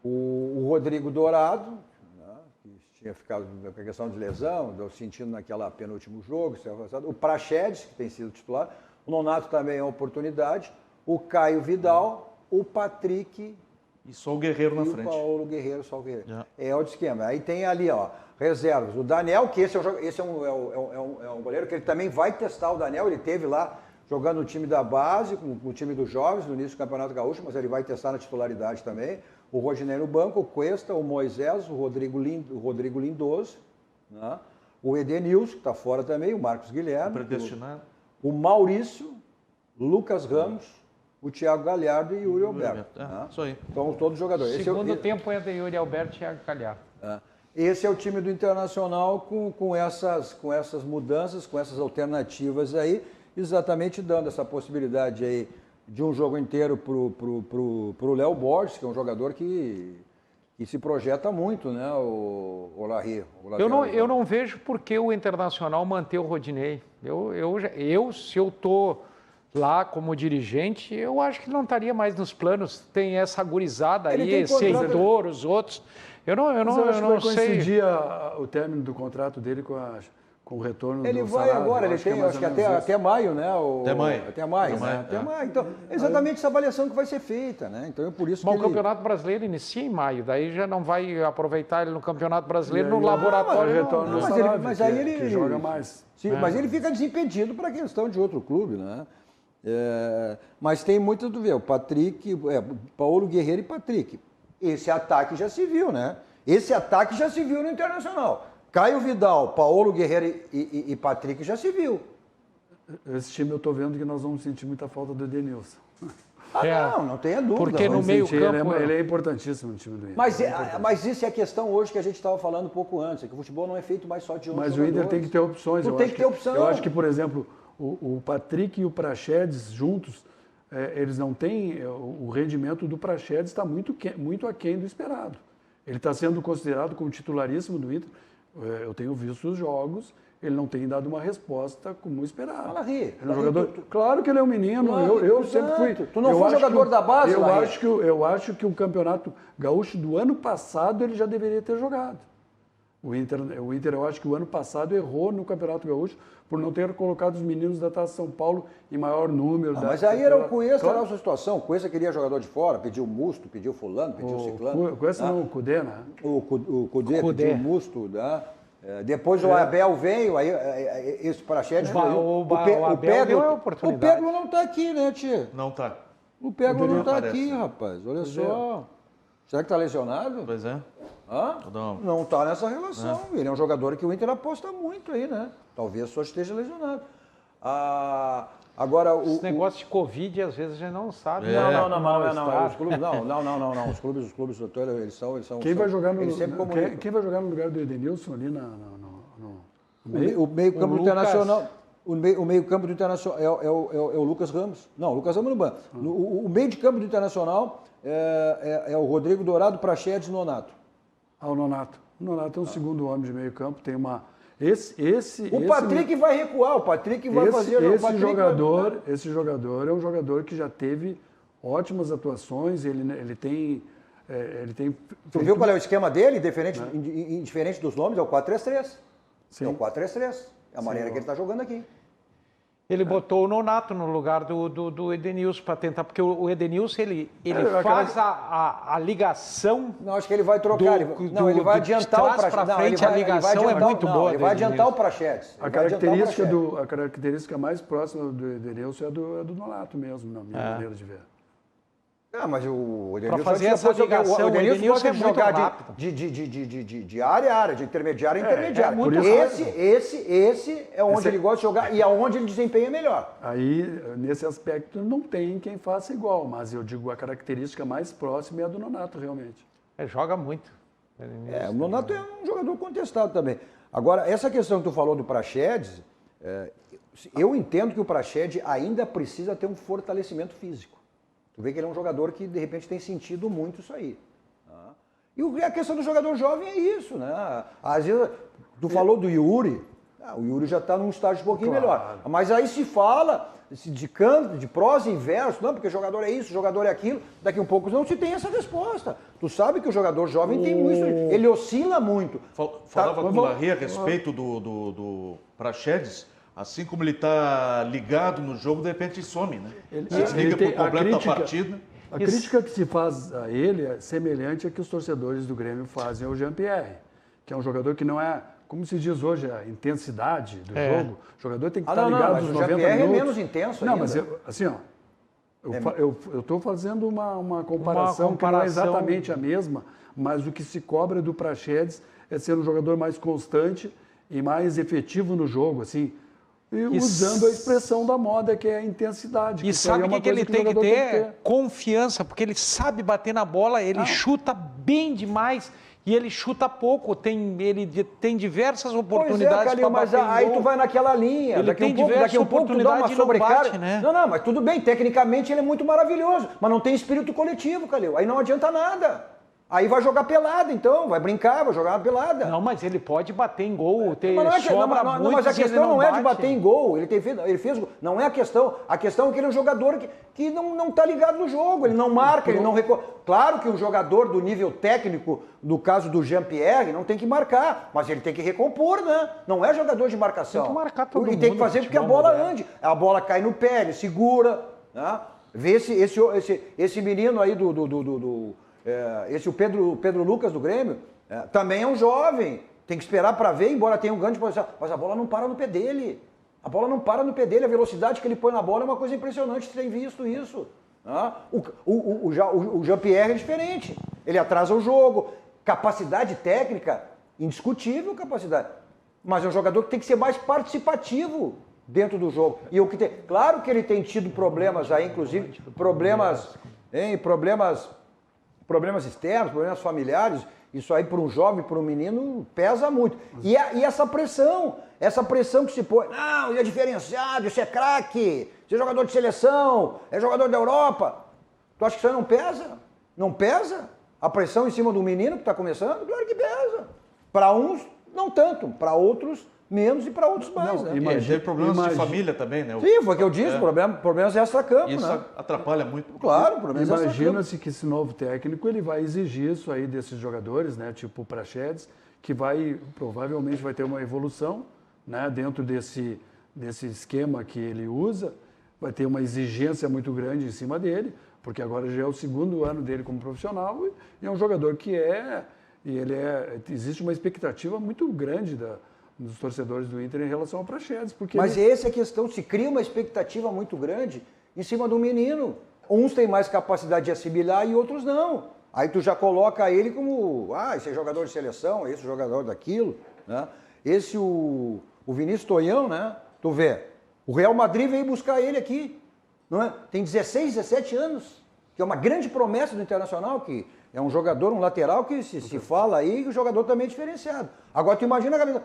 O Rodrigo Dourado, né? Que tinha ficado com a questão de lesão, sentindo naquela penúltimo jogo. O Praxedes, que tem sido titular. O Nonato também é uma oportunidade. O Caio Vidal, o Patrick... E só o Guerreiro na frente. O Paulo Guerreiro, só o Guerreiro. É o esquema. Aí tem ali, reservas. O Daniel, que esse é um goleiro que ele também vai testar o Daniel. Ele teve lá jogando no time da base, com o time dos jovens, no início do Campeonato Gaúcho, mas ele vai testar na titularidade também. O Rodinei no banco, o Cuesta, o Moisés, o Rodrigo Lindoso, né? O Edenilson, que está fora também, o Marcos Guilherme. Predestinado. O Maurício, Lucas Ramos, o Thiago Galhardo e o Yuri Alberto. Né? Isso aí. Então, todos os jogadores. Segundo tempo é de Yuri Alberto e Thiago Galhardo. Esse é o time do Internacional com essas mudanças, com essas alternativas aí, exatamente dando essa possibilidade aí de um jogo inteiro pro Léo Borges, que é um jogador que se projeta muito, né, o Larry. Eu não vejo por que o Internacional manter o Rodinei. Se eu estou lá como dirigente, eu acho que não estaria mais nos planos. Tem essa gurizada aí, esse Heitor, os outros. Eu não vai sei. coincidir o término do contrato dele com o retorno ele do vai salário. agora, ele tem, acho que até maio, né? Até maio. Então, é exatamente essa avaliação que vai ser feita, né? Então é por isso Mas que o Campeonato Brasileiro inicia em maio, daí já não vai aproveitar ele no Campeonato Brasileiro, no laboratório. Mas aí ele que joga mais. Sim, mas ele fica desimpedido para a questão de outro clube, né? Mas tem muita dúvida. O Patrick, Paulo Guerreiro e Patrick. Esse ataque já se viu, né? Esse ataque já se viu no Internacional. Caio Vidal, Paulo Guerreiro e Patrick já se viu. Esse time eu estou vendo que nós vamos sentir muita falta do Edenilson. Não tenha dúvida. Porque no meio campo... Ele é importantíssimo no time do Inter. Mas isso é a questão hoje que a gente estava falando um pouco antes, é que o futebol não é feito mais só de 11 Mas jogadores. o Inter tem que ter opções. Eu acho que, por exemplo, o Patrick e o Praxedes juntos, eles não têm... O rendimento do Praxedes está muito aquém do esperado. Ele está sendo considerado como titularíssimo do Inter. Eu tenho visto os jogos, ele não tem dado uma resposta como esperado. Fala, Ri. Ele é um jogador... Claro que ele é um menino, Claro, eu sempre fui... Tu não foi jogador da base, Eu acho que o Campeonato Gaúcho do ano passado ele já deveria ter jogado. O Inter, eu acho que o ano passado errou no Campeonato Gaúcho por não ter colocado os meninos da Taça São Paulo em maior número. Mas aí era o Cuesta, era a nossa situação. O Cuesta queria jogador de fora, pediu o Musto, pediu fulano, pediu o ciclano. O Cuesta não, o Cudê, né? O Cudê pediu o Musto, né? Depois o Abel veio, aí esse Praxedes o Abel deu a oportunidade. O Pedro não está aqui, né, tia? Não está. O Pedro não está aparece, aqui, né? rapaz. Olha só. Será que está lesionado? Pois é. Não está nessa relação. Ele é um jogador que o Inter aposta muito aí, né? Talvez só esteja lesionado. Agora, Esse negócio de Covid, às vezes, a gente não sabe. Não. Os clubes, não. Os clubes, doutor, eles são... Quem vai jogar no lugar do Edenilson ali no meio? O meio-campo do Internacional... O meio-campo do Internacional é o Lucas Ramos. Não, o Lucas Ramos no banco. O meio de campo do Internacional é o Rodrigo Dourado, Praxedes e Nonato. O Nonato. O Nonato é um segundo homem de meio campo, tem uma... O Patrick vai recuar, o Patrick vai fazer... Esse jogador é um jogador que já teve ótimas atuações, ele tem... Tu viu qual é o esquema dele, diferente dos nomes? É o 4-3-3. Sim. É o 4-3-3. É a maneira que ele está jogando aqui. Ele botou o Nonato no lugar do Edenilson para tentar, porque o Edenilson ele faz a ligação. Não, acho que ele vai trocar. Ele vai adiantar o Praxedes. Para frente a ligação é muito boa. Ele vai adiantar o Praxedes. A característica mais próxima do Edenilson é do Nonato mesmo, na minha maneira de ver. Mas o Edenilson... Para fazer essa ligação, o Edenilson pode é muito jogar rápido. De área a área, de intermediário a intermediário. Esse é onde ele gosta de jogar e é onde ele desempenha melhor. Aí, nesse aspecto, não tem quem faça igual, mas eu digo a característica mais próxima é a do Nonato, realmente. Joga muito. O Nonato é um jogador contestado também. Agora, essa questão que tu falou do Praxedes, eu entendo que o Praxedes ainda precisa ter um fortalecimento físico. Tu vê que ele é um jogador que, de repente, tem sentido muito isso aí. E a questão do jogador jovem é isso, né? Às vezes, tu falou do Yuri, o Yuri já está num estágio um pouquinho melhor. Mas aí se fala de prosa e verso, não, porque jogador é isso, jogador é aquilo, daqui a um pouco não se tem essa resposta. Tu sabe que o jogador jovem tem muito, ele oscila muito. Falava com o Larry a respeito do Praxedes. Assim como ele está ligado no jogo, de repente some, né? Ele desliga por completo a partida. A crítica que se faz a ele é semelhante a que os torcedores do Grêmio fazem ao Jean-Pierre, que é um jogador que não é como se diz hoje, a intensidade do jogo. O jogador tem que estar não, ligado mas nos o 90 Jean-Pierre minutos. é menos intenso Não, ainda. mas assim, ó, eu estou fazendo uma comparação que não é exatamente a mesma, mas o que se cobra do Praxedes é ser um jogador mais constante e mais efetivo no jogo, assim, e usando a expressão da moda, que é a intensidade. E sabe o que ele tem que ter? Confiança, porque ele sabe bater na bola, ele chuta bem demais e ele chuta pouco. Ele tem diversas oportunidades para bater. Mas aí tu vai naquela linha. Ele tem diversas oportunidades e não bate, né? Não, mas tudo bem, tecnicamente ele é muito maravilhoso, mas não tem espírito coletivo, Calil. Aí não adianta nada. Aí vai jogar pelada, então, vai brincar, vai jogar uma pelada. Não, mas ele pode bater em gol, mas a questão não é de bater em gol, ele fez gol. Não é a questão é que ele é um jogador que não está ligado no jogo, ele não marca, ele não recorre. Claro que um jogador do nível técnico, no caso do Jean-Pierre, não tem que marcar, mas ele tem que recompor, né? Não é jogador de marcação. Tem que marcar todo mundo. E tem que fazer porque a bola ande. A bola cai no pé, ele segura, né? Vê esse menino aí esse o Pedro Lucas do Grêmio, também é um jovem, tem que esperar para ver, embora tenha um grande potencial, mas a bola não para no pé dele. A bola não para no pé dele, a velocidade que ele põe na bola é uma coisa impressionante, você tem visto isso. O Jean-Pierre é diferente, ele atrasa o jogo, capacidade técnica, indiscutível capacidade, mas é um jogador que tem que ser mais participativo dentro do jogo. Claro que ele tem tido problemas aí, inclusive problemas externos, problemas familiares, isso aí para um jovem, para um menino, pesa muito. E essa pressão que se põe, não, ele é diferenciado, isso é craque, isso é jogador de seleção, é jogador da Europa. Tu acha que isso aí não pesa? Não pesa? A pressão em cima do menino que está começando? Claro que pesa. Para uns, não tanto, para outros, menos e para outros mais. Né? Teve problemas de família também, né? Sim, foi o que eu disse, problemas extra-campo. Isso né? atrapalha muito. Claro, problemas extra-campo. Imagina-se que esse novo técnico ele vai exigir isso aí desses jogadores, né? Tipo o Praxedes, que provavelmente vai ter uma evolução, né? Dentro desse esquema que ele usa, vai ter uma exigência muito grande em cima dele, porque agora já é o segundo ano dele como profissional e é um jogador existe uma expectativa muito grande dos torcedores do Inter em relação ao Praxedes. Mas essa é a questão, se cria uma expectativa muito grande em cima do menino. Uns têm mais capacidade de assimilar e outros não. Aí tu já coloca ele como, esse é jogador de seleção, esse é jogador daquilo. Né? O Vinícius Tonhão, né? Tu vê, o Real Madrid veio buscar ele aqui. Não é? Tem 16, 17 anos, que é uma grande promessa do Internacional, que é um jogador, um lateral que se fala aí, que o jogador também é diferenciado. Agora tu imagina a cabeça,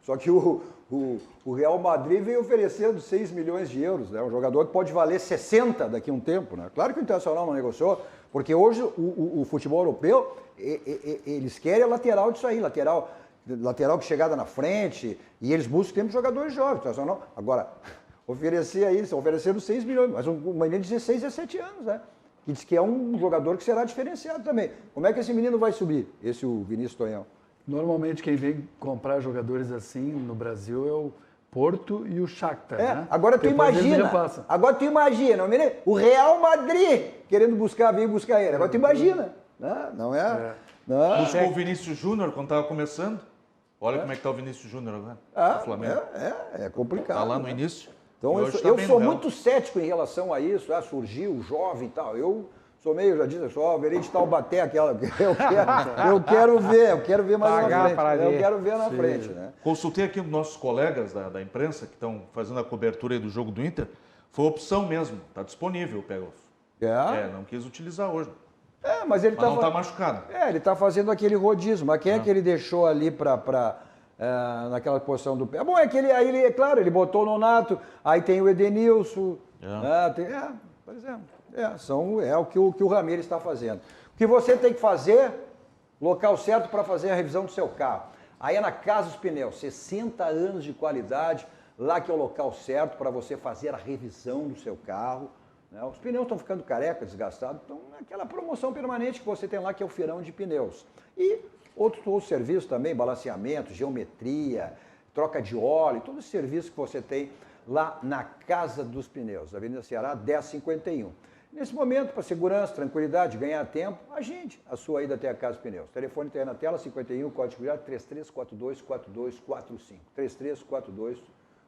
só que o Real Madrid veio oferecendo 6 milhões de euros, né? Um jogador que pode valer 60 daqui a um tempo, né? Claro que o Internacional não negociou, porque hoje o futebol europeu, eles querem a lateral disso aí, lateral que chegada na frente, e eles buscam sempre jogadores jovens. Internacional, agora, ofereceram 6 milhões, mas um menino de 16, 17 anos, né? Que diz que é um jogador que será diferenciado também. Como é que esse menino vai subir, o Vinícius Tonhão? Normalmente quem vem comprar jogadores assim no Brasil é o Porto e o Shakhtar, né? Agora tu imagina, o Real Madrid querendo vir buscar ele. Agora tu imagina, né? Não é? Buscou o Vinícius Júnior quando estava começando. Olha como é que está o Vinícius Júnior agora, no Flamengo. É complicado. Está lá no início. Então eu sou muito cético em relação a isso, surgiu jovem e tal. Eu sou meio, já disse, verei de Taubaté aquela. Eu quero ver mais na frente. Eu quero ver na frente, né? Consultei aqui nossos colegas da imprensa que estão fazendo a cobertura aí do jogo do Inter. Foi opção mesmo, está disponível o Pegoff. Não quis utilizar hoje. Mas ele não está machucado. Ele está fazendo aquele rodízio, mas quem é que ele deixou ali naquela posição do pé? Bom, é que ele, claro, ele botou o Nonato, aí tem o Edenilson, por exemplo. É o que o Ramires está fazendo. O que você tem que fazer, local certo para fazer a revisão do seu carro. Aí é na Casa dos Pneus, 60 anos de qualidade, lá que é o local certo para você fazer a revisão do seu carro. Né? Os pneus estão ficando carecas, desgastados, então é aquela promoção permanente que você tem lá, que é o feirão de pneus. E outros serviços também, balanceamento, geometria, troca de óleo, todo esse serviço que você tem lá na Casa dos Pneus, Avenida Ceará 1051. Nesse momento, para segurança, tranquilidade, ganhar tempo, agende a sua ida até a Casa Pneus. O telefone está aí na tela, 51, código de 3342-4245.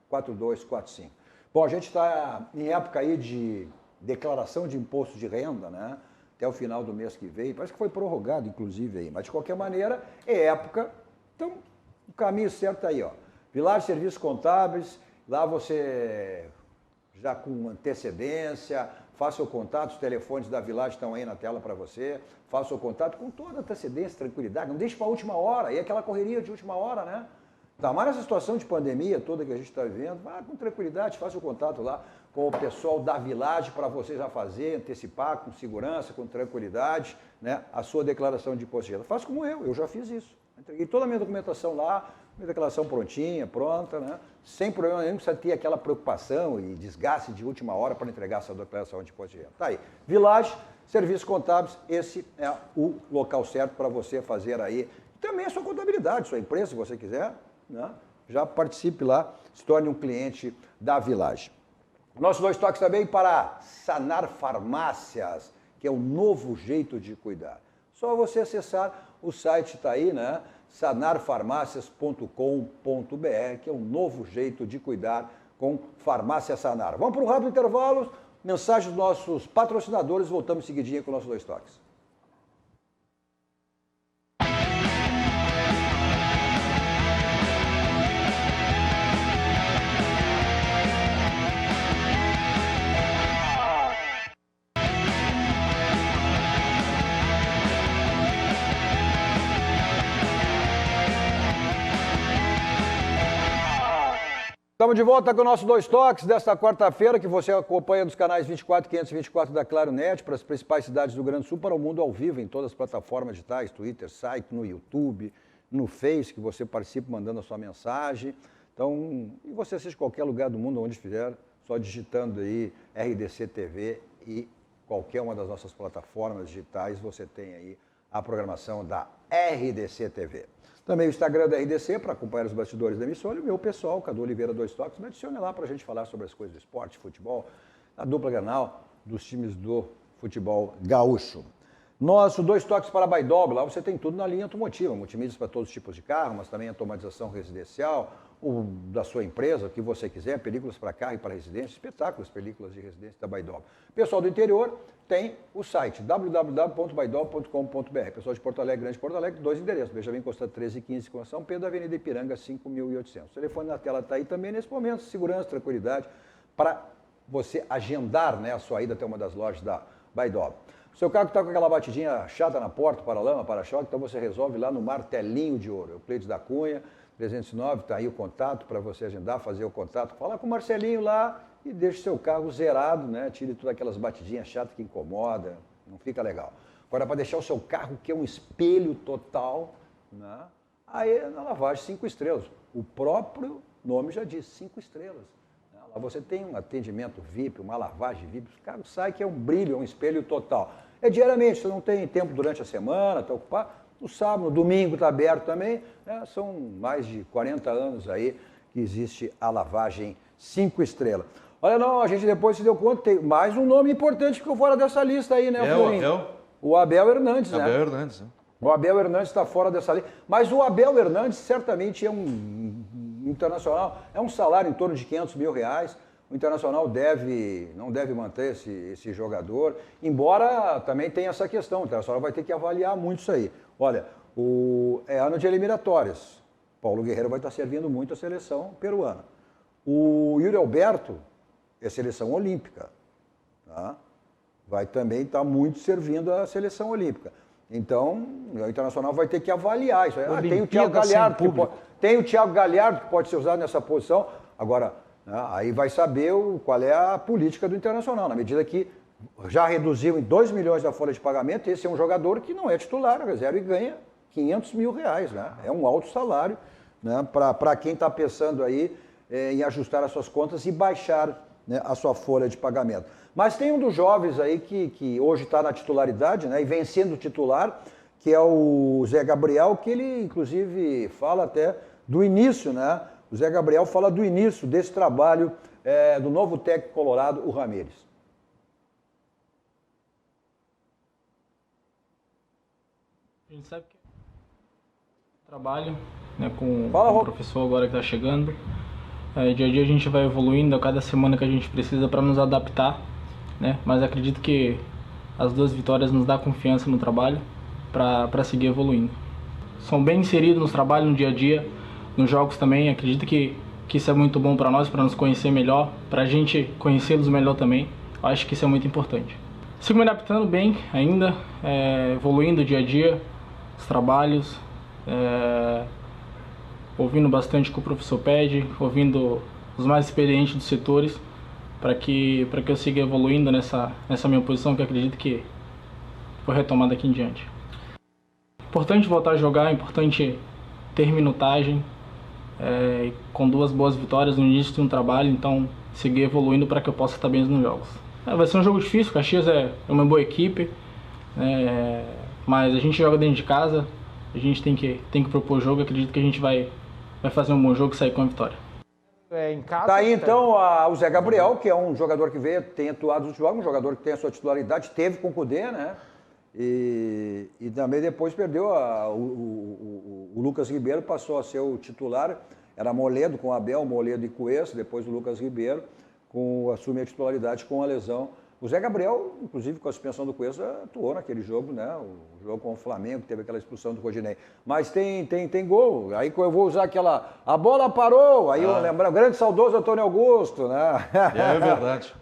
3342-4245. Bom, a gente está em época aí de declaração de imposto de renda, né? Até o final do mês que vem. Parece que foi prorrogado, inclusive, aí. Mas, de qualquer maneira, é época. Então, o caminho certo está aí, ó. Village Serviços Contábeis, lá você já com antecedência, faça o contato, os telefones da Village estão aí na tela para você, faça o contato com toda antecedência, tranquilidade, não deixe para a última hora, e aquela correria de última hora, né? Tá mais nessa situação de pandemia toda que a gente está vivendo, vá com tranquilidade, faça o contato lá com o pessoal da Village para você já fazer, antecipar com segurança, com tranquilidade, né, a sua declaração de imposto de renda. Faça como eu já fiz isso. Entreguei toda a minha documentação lá, minha declaração prontinha, pronta, né? Sem problema nenhum, precisa ter aquela preocupação e desgaste de última hora para entregar essa declaração de imposto de renda. Tá aí. Village, Serviços Contábeis, esse é o local certo para você fazer aí. Também a sua contabilidade, sua empresa, se você quiser, né? Já participe lá, se torne um cliente da Village. Nossos dois toques também para Sanar Farmácias, que é um novo jeito de cuidar. Só você acessar, o site está aí, né? sanarfarmácias.com.br, que é um novo jeito de cuidar com Farmácia Sanar. Vamos para um rápido intervalo, mensagem dos nossos patrocinadores, voltamos seguidinho com nossos dois toques. Estamos de volta com o nosso Dois Toques desta quarta-feira, que você acompanha nos canais 24 e 524 da Claro Net, para as principais cidades do Rio Grande do Sul, para o mundo ao vivo, em todas as plataformas digitais, Twitter, site, no YouTube, no Face, que você participe mandando a sua mensagem. Então, e você assiste qualquer lugar do mundo, onde estiver, só digitando aí RDC TV e qualquer uma das nossas plataformas digitais, você tem aí a programação da RDC TV. Também o Instagram da RDC, para acompanhar os bastidores da emissora, e o meu pessoal, Cadu Oliveira Dois Toques, me adicione lá para a gente falar sobre as coisas do esporte, futebol, a dupla Grenal dos times do futebol gaúcho. Nosso Dois Toques para Baidog, lá você tem tudo na linha automotiva, multimídias para todos os tipos de carro, mas também automatização residencial, o da sua empresa, o que você quiser, películas para carro e para residência, espetáculos, películas de residência da Baidog. Pessoal do interior tem o site www.baidog.com.br. Pessoal de Porto Alegre, Grande Porto Alegre, 2 endereços, Benjamin Costa 1315 com São Pedro, Avenida Ipiranga 5800. O telefone na tela está aí também nesse momento, segurança, tranquilidade, para você agendar, né, a sua ida até uma das lojas da Baidog. O seu carro está com aquela batidinha chata na porta, para-lama, para-choque, então você resolve lá no Martelinho de Ouro. Euclides da Cunha, 309, está aí o contato para você agendar, fazer o contato. Fala com o Marcelinho lá e deixa o seu carro zerado, né? Tire todas aquelas batidinhas chatas que incomoda, não fica legal. Agora, para deixar o seu carro, que é um espelho total, né? Aí na lavagem 5 estrelas. O próprio nome já diz, 5 estrelas. Lá você tem um atendimento VIP, uma lavagem VIP, o carro sai que é um brilho, é um espelho total. É diariamente, você não tem tempo durante a semana, está ocupado. No sábado, no domingo está aberto também, né? São mais de 40 anos aí que existe a lavagem 5 estrelas. Olha, não, a gente depois se deu conta, tem mais um nome importante que ficou fora dessa lista aí, né, Florinho? O Abel Hernandes, né? Abel Hernandes, né? O Abel Hernandes está fora dessa lista, mas o Abel Hernandes certamente é um internacional, é um salário em torno de R$500 mil. O Internacional não deve manter esse jogador, embora também tenha essa questão, o Internacional vai ter que avaliar muito isso aí. Olha, é ano de eliminatórias, Paulo Guerreiro vai estar servindo muito a seleção peruana. O Yuri Alberto é seleção olímpica, tá? Vai também estar muito servindo a seleção olímpica. Então, o Internacional vai ter que avaliar isso. Tem o Thiago Galhardo que pode ser usado nessa posição. Agora, aí vai saber qual é a política do Internacional. Na medida que já reduziu em 2 milhões da folha de pagamento, esse é um jogador que não é titular, reserva e ganha R$500 mil, né? É um alto salário, né, para quem está pensando aí em ajustar as suas contas e baixar, né, a sua folha de pagamento. Mas tem um dos jovens aí que hoje está na titularidade, né, e vem sendo titular, que é o Zé Gabriel, que ele inclusive fala até do início, né? O Zé Gabriel fala do início desse trabalho do novo técnico colorado, o Ramírez. A gente sabe que trabalho, né, com Fala, o professor agora que está chegando. Dia a dia a gente vai evoluindo a cada semana que a gente precisa para nos adaptar, né? Mas acredito que as 2 vitórias nos dão confiança no trabalho para seguir evoluindo. São bem inseridos no trabalho, no dia a dia, nos jogos também. Acredito que isso é muito bom para nós, para nos conhecer melhor, para a gente conhecê-los melhor também. Eu acho que isso é muito importante. Sigo me adaptando bem ainda, evoluindo dia a dia, os trabalhos, ouvindo bastante o que o professor pede, ouvindo os mais experientes dos setores, para que eu siga evoluindo nessa minha posição, que eu acredito que vou retomar daqui em diante. Importante voltar a jogar, importante ter minutagem, com 2 boas vitórias no início de um trabalho, então seguir evoluindo para que eu possa estar bem nos jogos. Vai ser um jogo difícil, o Caxias é uma boa equipe, mas a gente joga dentro de casa, a gente tem que propor o jogo, acredito que a gente vai fazer um bom jogo e sair com a vitória. Em casa, Tá aí então o Zé Gabriel, que é um jogador que tem atuado nos jogos, um jogador que tem a sua titularidade, teve com o Cudê, né? E também depois perdeu o Lucas Ribeiro, passou a ser o titular, era Moledo com Abel, Moledo e Cuesta, depois o Lucas Ribeiro assume a titularidade com a lesão. O Zé Gabriel, inclusive com a suspensão do Cuesta, atuou naquele jogo, né? O jogo com o Flamengo, teve aquela expulsão do Rodinei. Mas tem gol. Aí eu vou usar a bola parou. Aí eu lembro, grande saudoso Antônio Augusto, né? É verdade.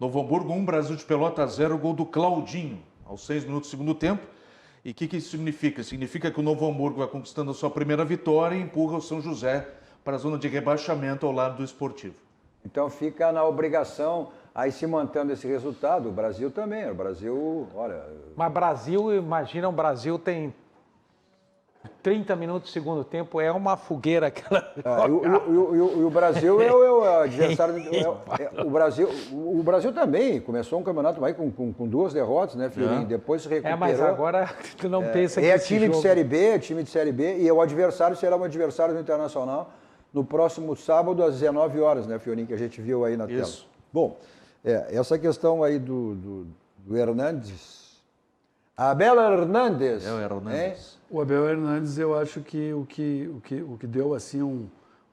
Novo Hamburgo 1, Brasil de Pelotas 0, gol do Claudinho, aos 6 minutos do segundo tempo. E o que isso significa? Significa que o Novo Hamburgo vai conquistando a sua primeira vitória e empurra o São José para a zona de rebaixamento ao lado do Esportivo. Então fica na obrigação, aí se mantendo esse resultado, o Brasil também, o Brasil, olha... Mas Brasil, imagina, o Brasil tem 30 minutos do segundo tempo, é uma fogueira aquela... E o Brasil é o adversário... O Brasil também começou um campeonato aí com 2 derrotas, né, Fiorinho? Depois se recuperou. Mas agora tu não pensa que é time de Série B, e o adversário será um adversário do Internacional no próximo sábado, às 19 horas, né, Fiorinho, que a gente viu aí na tela. Bom, essa questão aí do Hernandes, Abel Hernandes. O Abel Hernandes, eu acho que o que deu assim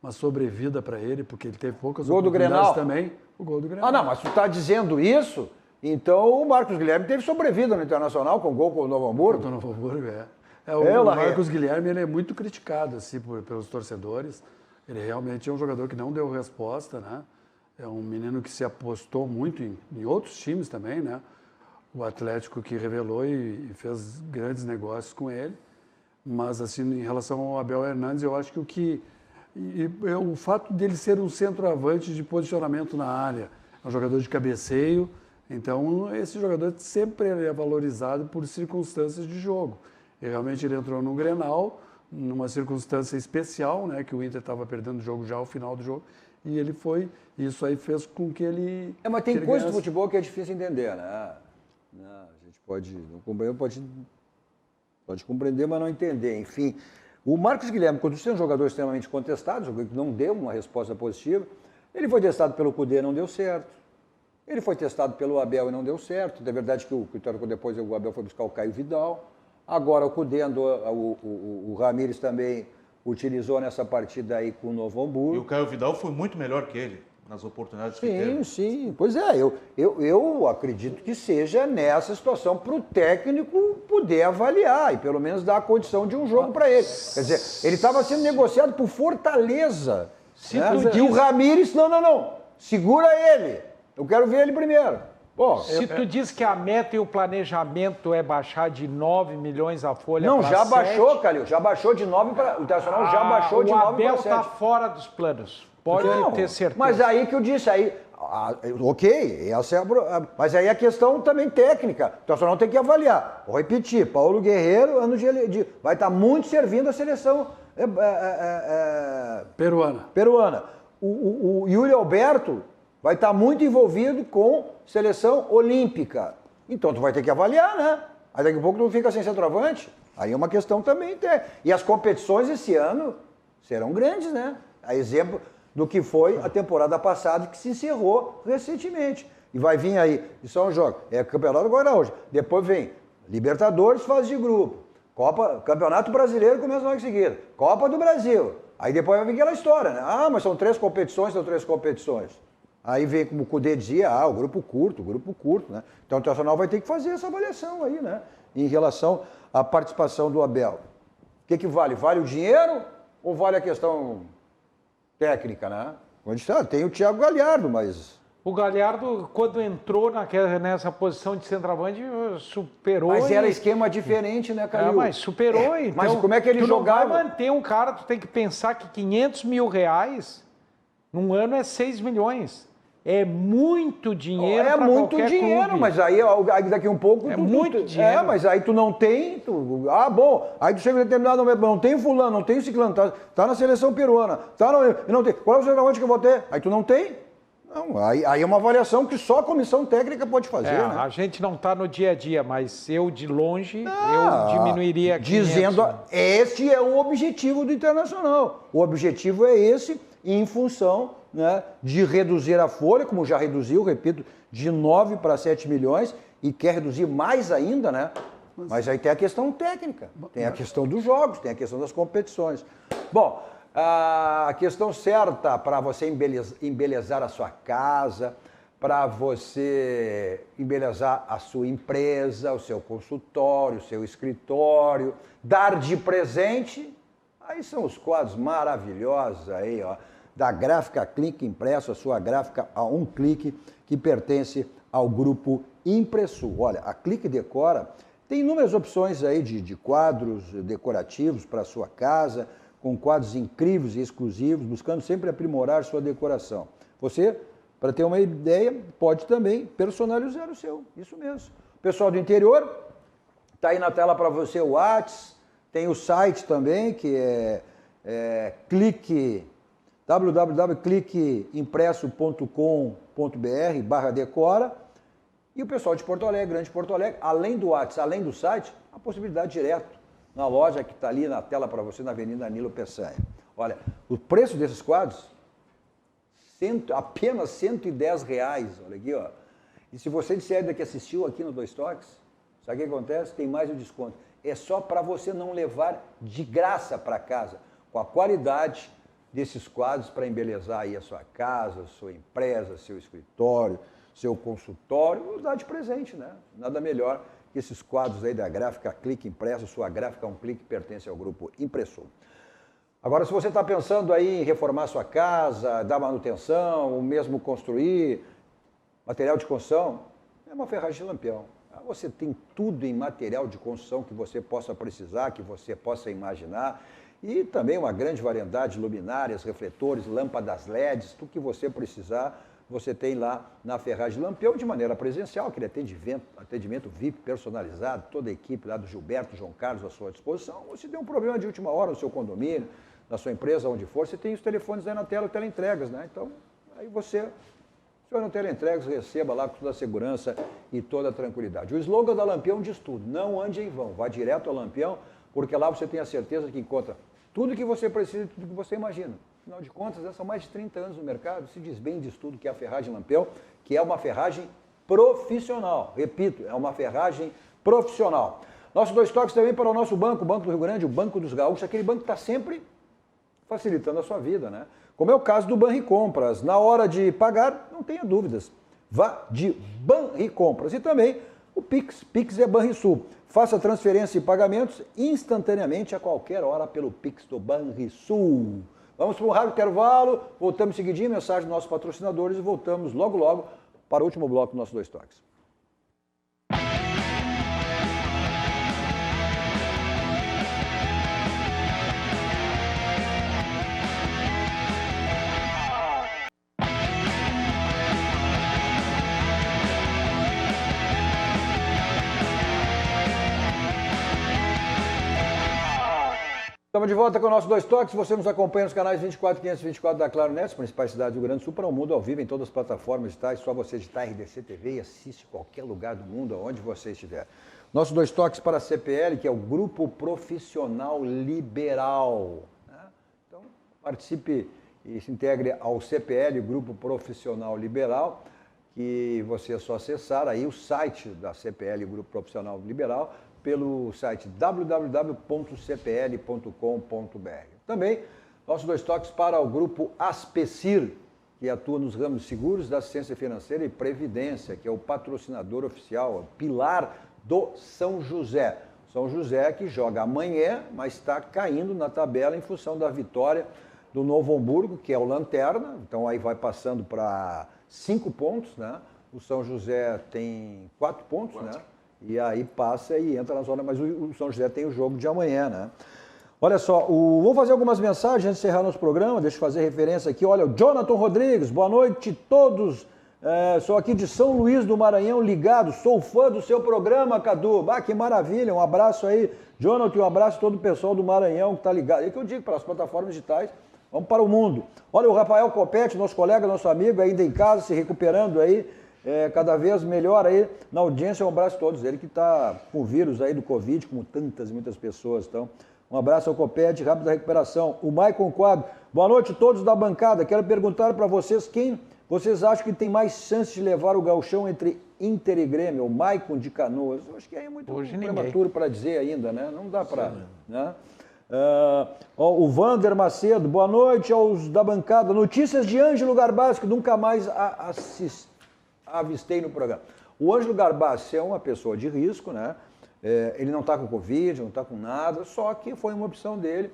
uma sobrevida para ele, porque ele teve poucas oportunidades também, o gol do Grenal. Ah, não, mas tu está dizendo isso, então o Marcos Guilherme teve sobrevida no Internacional com gol com o Novo Hamburgo. O Novo Hamburgo, o Marcos Guilherme, ele é muito criticado assim, pelos torcedores. Ele realmente é um jogador que não deu resposta, né? É um menino que se apostou muito em outros times também, né? O Atlético que revelou e fez grandes negócios com ele. Mas, assim, em relação ao Abel Hernandes, eu acho que o fato dele ser um centroavante de posicionamento na área, é um jogador de cabeceio, então esse jogador sempre é valorizado por circunstâncias de jogo. E realmente ele entrou no Grenal, numa circunstância especial, né, que o Inter estava perdendo o jogo já ao final do jogo, e ele foi, isso aí fez com que ele... mas tem coisa do futebol que é difícil entender, né? A gente pode compreender, mas não entender, enfim. O Marcos Guilherme, quando você é um jogador extremamente contestado, que não deu uma resposta positiva, ele foi testado pelo Cudê, não deu certo. Ele foi testado pelo Abel e não deu certo. É verdade que depois o Abel foi buscar o Caio Vidal. Agora o Cudê andou, o Ramires também utilizou nessa partida aí com o Novo Hamburgo. E o Caio Vidal foi muito melhor que ele nas oportunidades que teve. Sim. Pois é, eu acredito que seja nessa situação para o técnico poder avaliar e pelo menos dar a condição de um jogo para ele. Quer dizer, ele estava sendo negociado por Fortaleza. E o Ramires, não, segura ele. Eu quero ver ele primeiro. Se tu diz que a meta e o planejamento é baixar de 9 milhões a folha para 7... Não, já 7, baixou, Calil. Já baixou de 9 para... O Internacional já baixou de 9 para 7. O Abel está fora dos planos. Pode ter certeza. Mas aí que eu disse, ok, essa é mas aí a questão também técnica. O Internacional tem que avaliar. Vou repetir, Paulo Guerreiro, ano vai estar muito servindo a seleção peruana. O Yuri Alberto vai estar muito envolvido com seleção olímpica. Então tu vai ter que avaliar, né? Aí daqui a pouco tu fica sem centroavante. Aí é uma questão também. E as competições esse ano serão grandes, né? A exemplo do que foi a temporada passada, que se encerrou recentemente. E vai vir aí, e só um jogo. É Campeonato Gaúcho. Depois vem Libertadores, fase de grupo. Campeonato Brasileiro começa logo em seguida. Copa do Brasil. Aí depois vai vir aquela história, né? Ah, mas são 3 competições, são 3 competições. Aí vem, como o Cudê dizia, o grupo curto, né? Então o Internacional vai ter que fazer essa avaliação aí, né? Em relação à participação do Abel. O que vale? Vale o dinheiro ou vale a questão técnica, né? Tem o Thiago Galhardo, mas... O Galhardo, quando entrou nessa posição de centroavante, superou... Mas era esquema diferente, né, Calil? Mas superou, então... Mas como é que ele jogava? Tu não vai manter um cara, tu tem que pensar que 500 mil reais num ano é 6 milhões. É muito dinheiro para qualquer clube. É muito dinheiro, mas aí daqui um pouco... É muito dinheiro. Mas aí tu não tem... Aí tu chega em determinado momento, não tem fulano, não tem ciclano, tá na seleção peruana, não tem... Qual é o centroavante que eu vou ter? Aí tu não tem? Não, aí é uma avaliação que só a comissão técnica pode fazer, né? A gente não está no dia a dia, mas eu de longe, eu diminuiria 500. Dizendo, este é o objetivo do Internacional. O objetivo é esse, em função, né, de reduzir a folha, como já reduziu, repito, de 9 para 7 milhões, e quer reduzir mais ainda, né? Mas aí tem a questão técnica, tem a questão dos jogos, tem a questão das competições. Bom, a questão certa para você embelezar a sua casa, para você embelezar a sua empresa, o seu consultório, o seu escritório, dar de presente, aí são os quadros maravilhosos aí, ó, da Gráfica Clique Impresso, a sua gráfica a um clique, que pertence ao grupo Impressul. Olha, a Clique Decora tem inúmeras opções aí de quadros decorativos para a sua casa, com quadros incríveis e exclusivos, buscando sempre aprimorar sua decoração. Você, para ter uma ideia, pode também personalizar o seu, isso mesmo. Pessoal do interior, está aí na tela para você o WhatsApp, tem o site também, que é www.cliqueimpresso.com.br/decora. E o pessoal de Porto Alegre, Grande Porto Alegre, além do WhatsApp, além do site, a possibilidade direto na loja que está ali na tela para você, na Avenida Nilo Peçanha. Olha, o preço desses quadros, apenas R$110, olha aqui, ó. E se você disser ainda que assistiu aqui no Dois Toques, sabe o que acontece? Tem mais um desconto. É só para você não levar de graça para casa, com a qualidade desses quadros para embelezar aí a sua casa, sua empresa, seu escritório, seu consultório, dá de presente, né? Nada melhor que esses quadros aí da Gráfica Clique Impresso, sua gráfica um clique pertence ao grupo Impressul. Agora, se você está pensando aí em reformar sua casa, dar manutenção, ou mesmo construir material de construção, é uma Ferragem de Lampião. Você tem tudo em material de construção que você possa precisar, que você possa imaginar, e também uma grande variedade de luminárias, refletores, lâmpadas LEDs, tudo que você precisar, você tem lá na Ferragem de Lampião, de maneira presencial, aquele atendimento VIP personalizado, toda a equipe lá do Gilberto, João Carlos à sua disposição. Ou se tem um problema de última hora no seu condomínio, na sua empresa, onde for, você tem os telefones aí na tela, teleentregas, né? Então, aí você no teleentregas, receba lá com toda a segurança e toda a tranquilidade. O slogan da Lampião diz tudo, não ande em vão, vá direto ao Lampião, porque lá você tem a certeza que encontra tudo que você precisa e tudo que você imagina. Afinal de contas, são mais de 30 anos no mercado, se diz bem, diz tudo que é a Ferragem Lampião, que é uma ferragem profissional. Repito, é uma ferragem profissional. Nossos Dois Toques também para o nosso banco, o Banco do Rio Grande, o Banco dos Gaúchos, aquele banco que está sempre facilitando a sua vida, né? Como é o caso do Banricompras. Na hora de pagar, não tenha dúvidas. Vá de Banricompras. E também o Pix. Pix é Banrisul. Faça transferência e pagamentos instantaneamente a qualquer hora pelo Pix do Banrisul. Vamos para um rápido intervalo, voltamos seguidinho, mensagem dos nossos patrocinadores e voltamos logo, logo para o último bloco dos nossos Dois Toques. Estamos de volta com o nosso Dois Toques. Você nos acompanha nos canais 24 e 524 da Claro Net, principais cidades do Rio Grande do Sul, para o mundo ao vivo em todas as plataformas digitais. Só você digitar RDC TV e assiste qualquer lugar do mundo, aonde você estiver. Nosso Dois Toques para a CPL, que é o Grupo Profissional Liberal. Então, participe e se integre ao CPL, Grupo Profissional Liberal, que você é só acessar aí o site da CPL, Grupo Profissional Liberal, pelo site www.cpl.com.br. Também, nossos 2 toques para o grupo Aspecir, que atua nos ramos de seguros, da assistência financeira e previdência, que é o patrocinador oficial, o pilar do São José. São José que joga amanhã, mas está caindo na tabela em função da vitória do Novo Hamburgo, que é o lanterna, então aí vai passando para 5 pontos, né? O São José tem 4 pontos, né? E aí passa e entra na zona, mas o São José tem o jogo de amanhã, né? Olha só, vou fazer algumas mensagens antes de encerrar nosso programa, deixa eu fazer referência aqui. Olha, o Jonathan Rodrigues, boa noite a todos. Sou aqui de São Luís do Maranhão, ligado, sou fã do seu programa, Cadu. Que maravilha, um abraço aí. Jonathan, um abraço a todo o pessoal do Maranhão que está ligado. É que eu digo para as plataformas digitais, vamos para o mundo. Olha, o Rafael Copete, nosso colega, nosso amigo, ainda em casa, se recuperando aí, cada vez melhor aí na audiência. Um abraço a todos. Ele que está com o vírus aí do Covid, como muitas pessoas estão. Um abraço ao Copete, rápida recuperação. O Maicon Quadro, boa noite a todos da bancada. Quero perguntar para vocês quem vocês acham que tem mais chance de levar o gauchão entre Inter e Grêmio? O Maicon de Canoas. Eu acho que é muito prematuro para dizer ainda, né? Não dá para... Né? O Vander Macedo, boa noite aos da bancada. Notícias de Ângelo Garbassi, que nunca mais avistei no programa. O Ângelo Garbassi é uma pessoa de risco, né? Ele não está com Covid, não está com nada, só que foi uma opção dele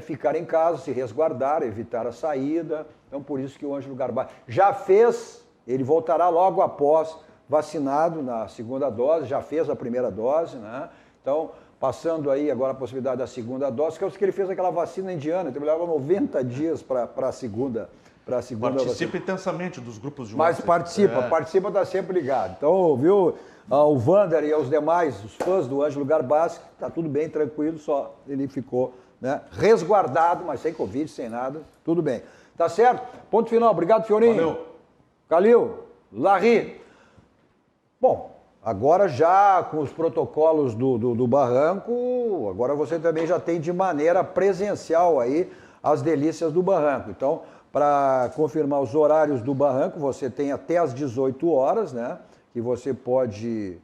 ficar em casa, se resguardar, evitar a saída. Então, por isso que o Ângelo Garbassi já fez, ele voltará logo após vacinado na segunda dose, já fez a primeira dose, né? Então, passando aí agora a possibilidade da segunda dose, que é o que ele fez aquela vacina indiana, então ele leva 90 dias para a segunda. Participa intensamente dos grupos de WhatsApp. Mas participa, está sempre ligado. Então, viu, o Vander e os demais, os fãs do Ângelo Garbassi, está tudo bem, tranquilo, só ele ficou, né, resguardado, mas sem Covid, sem nada, tudo bem. Tá certo? Ponto final. Obrigado, Fiorinho. Valeu. Calil, Larry. Bom, agora já com os protocolos do Barranco, agora você também já tem de maneira presencial aí as delícias do Barranco. Então, para confirmar os horários do Barranco, você tem até às 18 horas, né? Que você pode,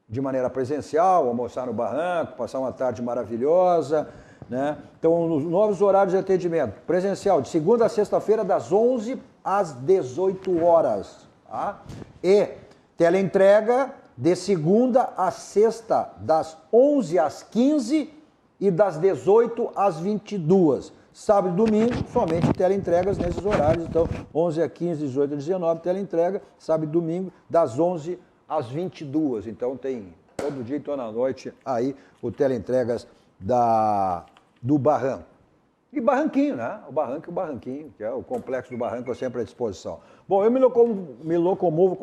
de maneira presencial, almoçar no Barranco, passar uma tarde maravilhosa, né? Então, os novos horários de atendimento. Presencial, de segunda a sexta-feira, das 11 às 18 horas. Tá? E teleentrega, de segunda a sexta, das 11 às 15 e das 18 às 22. Sábado e domingo, somente teleentregas nesses horários. Então, 11 a 15, 18 a 19, teleentrega. Sábado e domingo, das 11 às 22. Então, tem todo dia e toda noite aí o teleentregas do Barranco. E Barranquinho, né? O Barranco e o Barranquinho, que é o complexo do Barranco, é sempre à disposição. Bom, eu me locomovo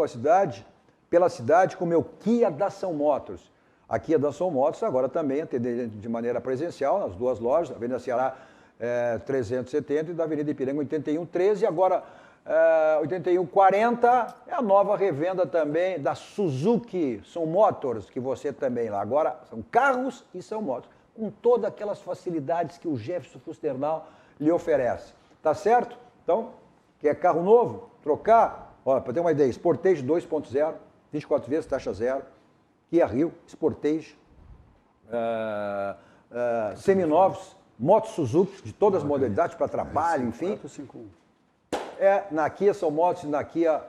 pela cidade com o meu Kia da São Motors. A Kia da São Motors agora também atende de maneira presencial nas duas lojas, na Avenida Ceará 370 e da Avenida Ipiranga 8113, e agora 8140 é a nova revenda também da Suzuki São Motors, que você também lá. Agora são carros e São Motors, com todas aquelas facilidades que o Jefferson Fusternal lhe oferece. Tá certo? Então, quer carro novo? Trocar? Olha, para ter uma ideia, Sportage 2.0, 24 vezes, taxa zero, Kia Rio, Sportage, seminovos, motos Suzuki, de todas as modalidades, para trabalho, enfim. 451. É na Kia São Motors e na Kia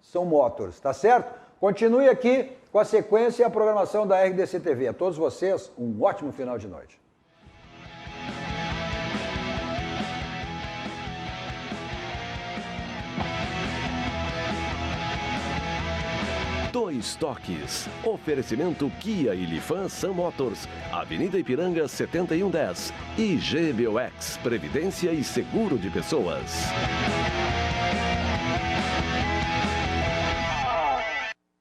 São Motors, tá certo? Continue aqui com a sequência e a programação da RDC TV. A todos vocês, um ótimo final de noite. Dois Toques. Oferecimento Kia e Lifan Sam Motors. Avenida Ipiranga 7110. E GBOX. Previdência e Seguro de Pessoas.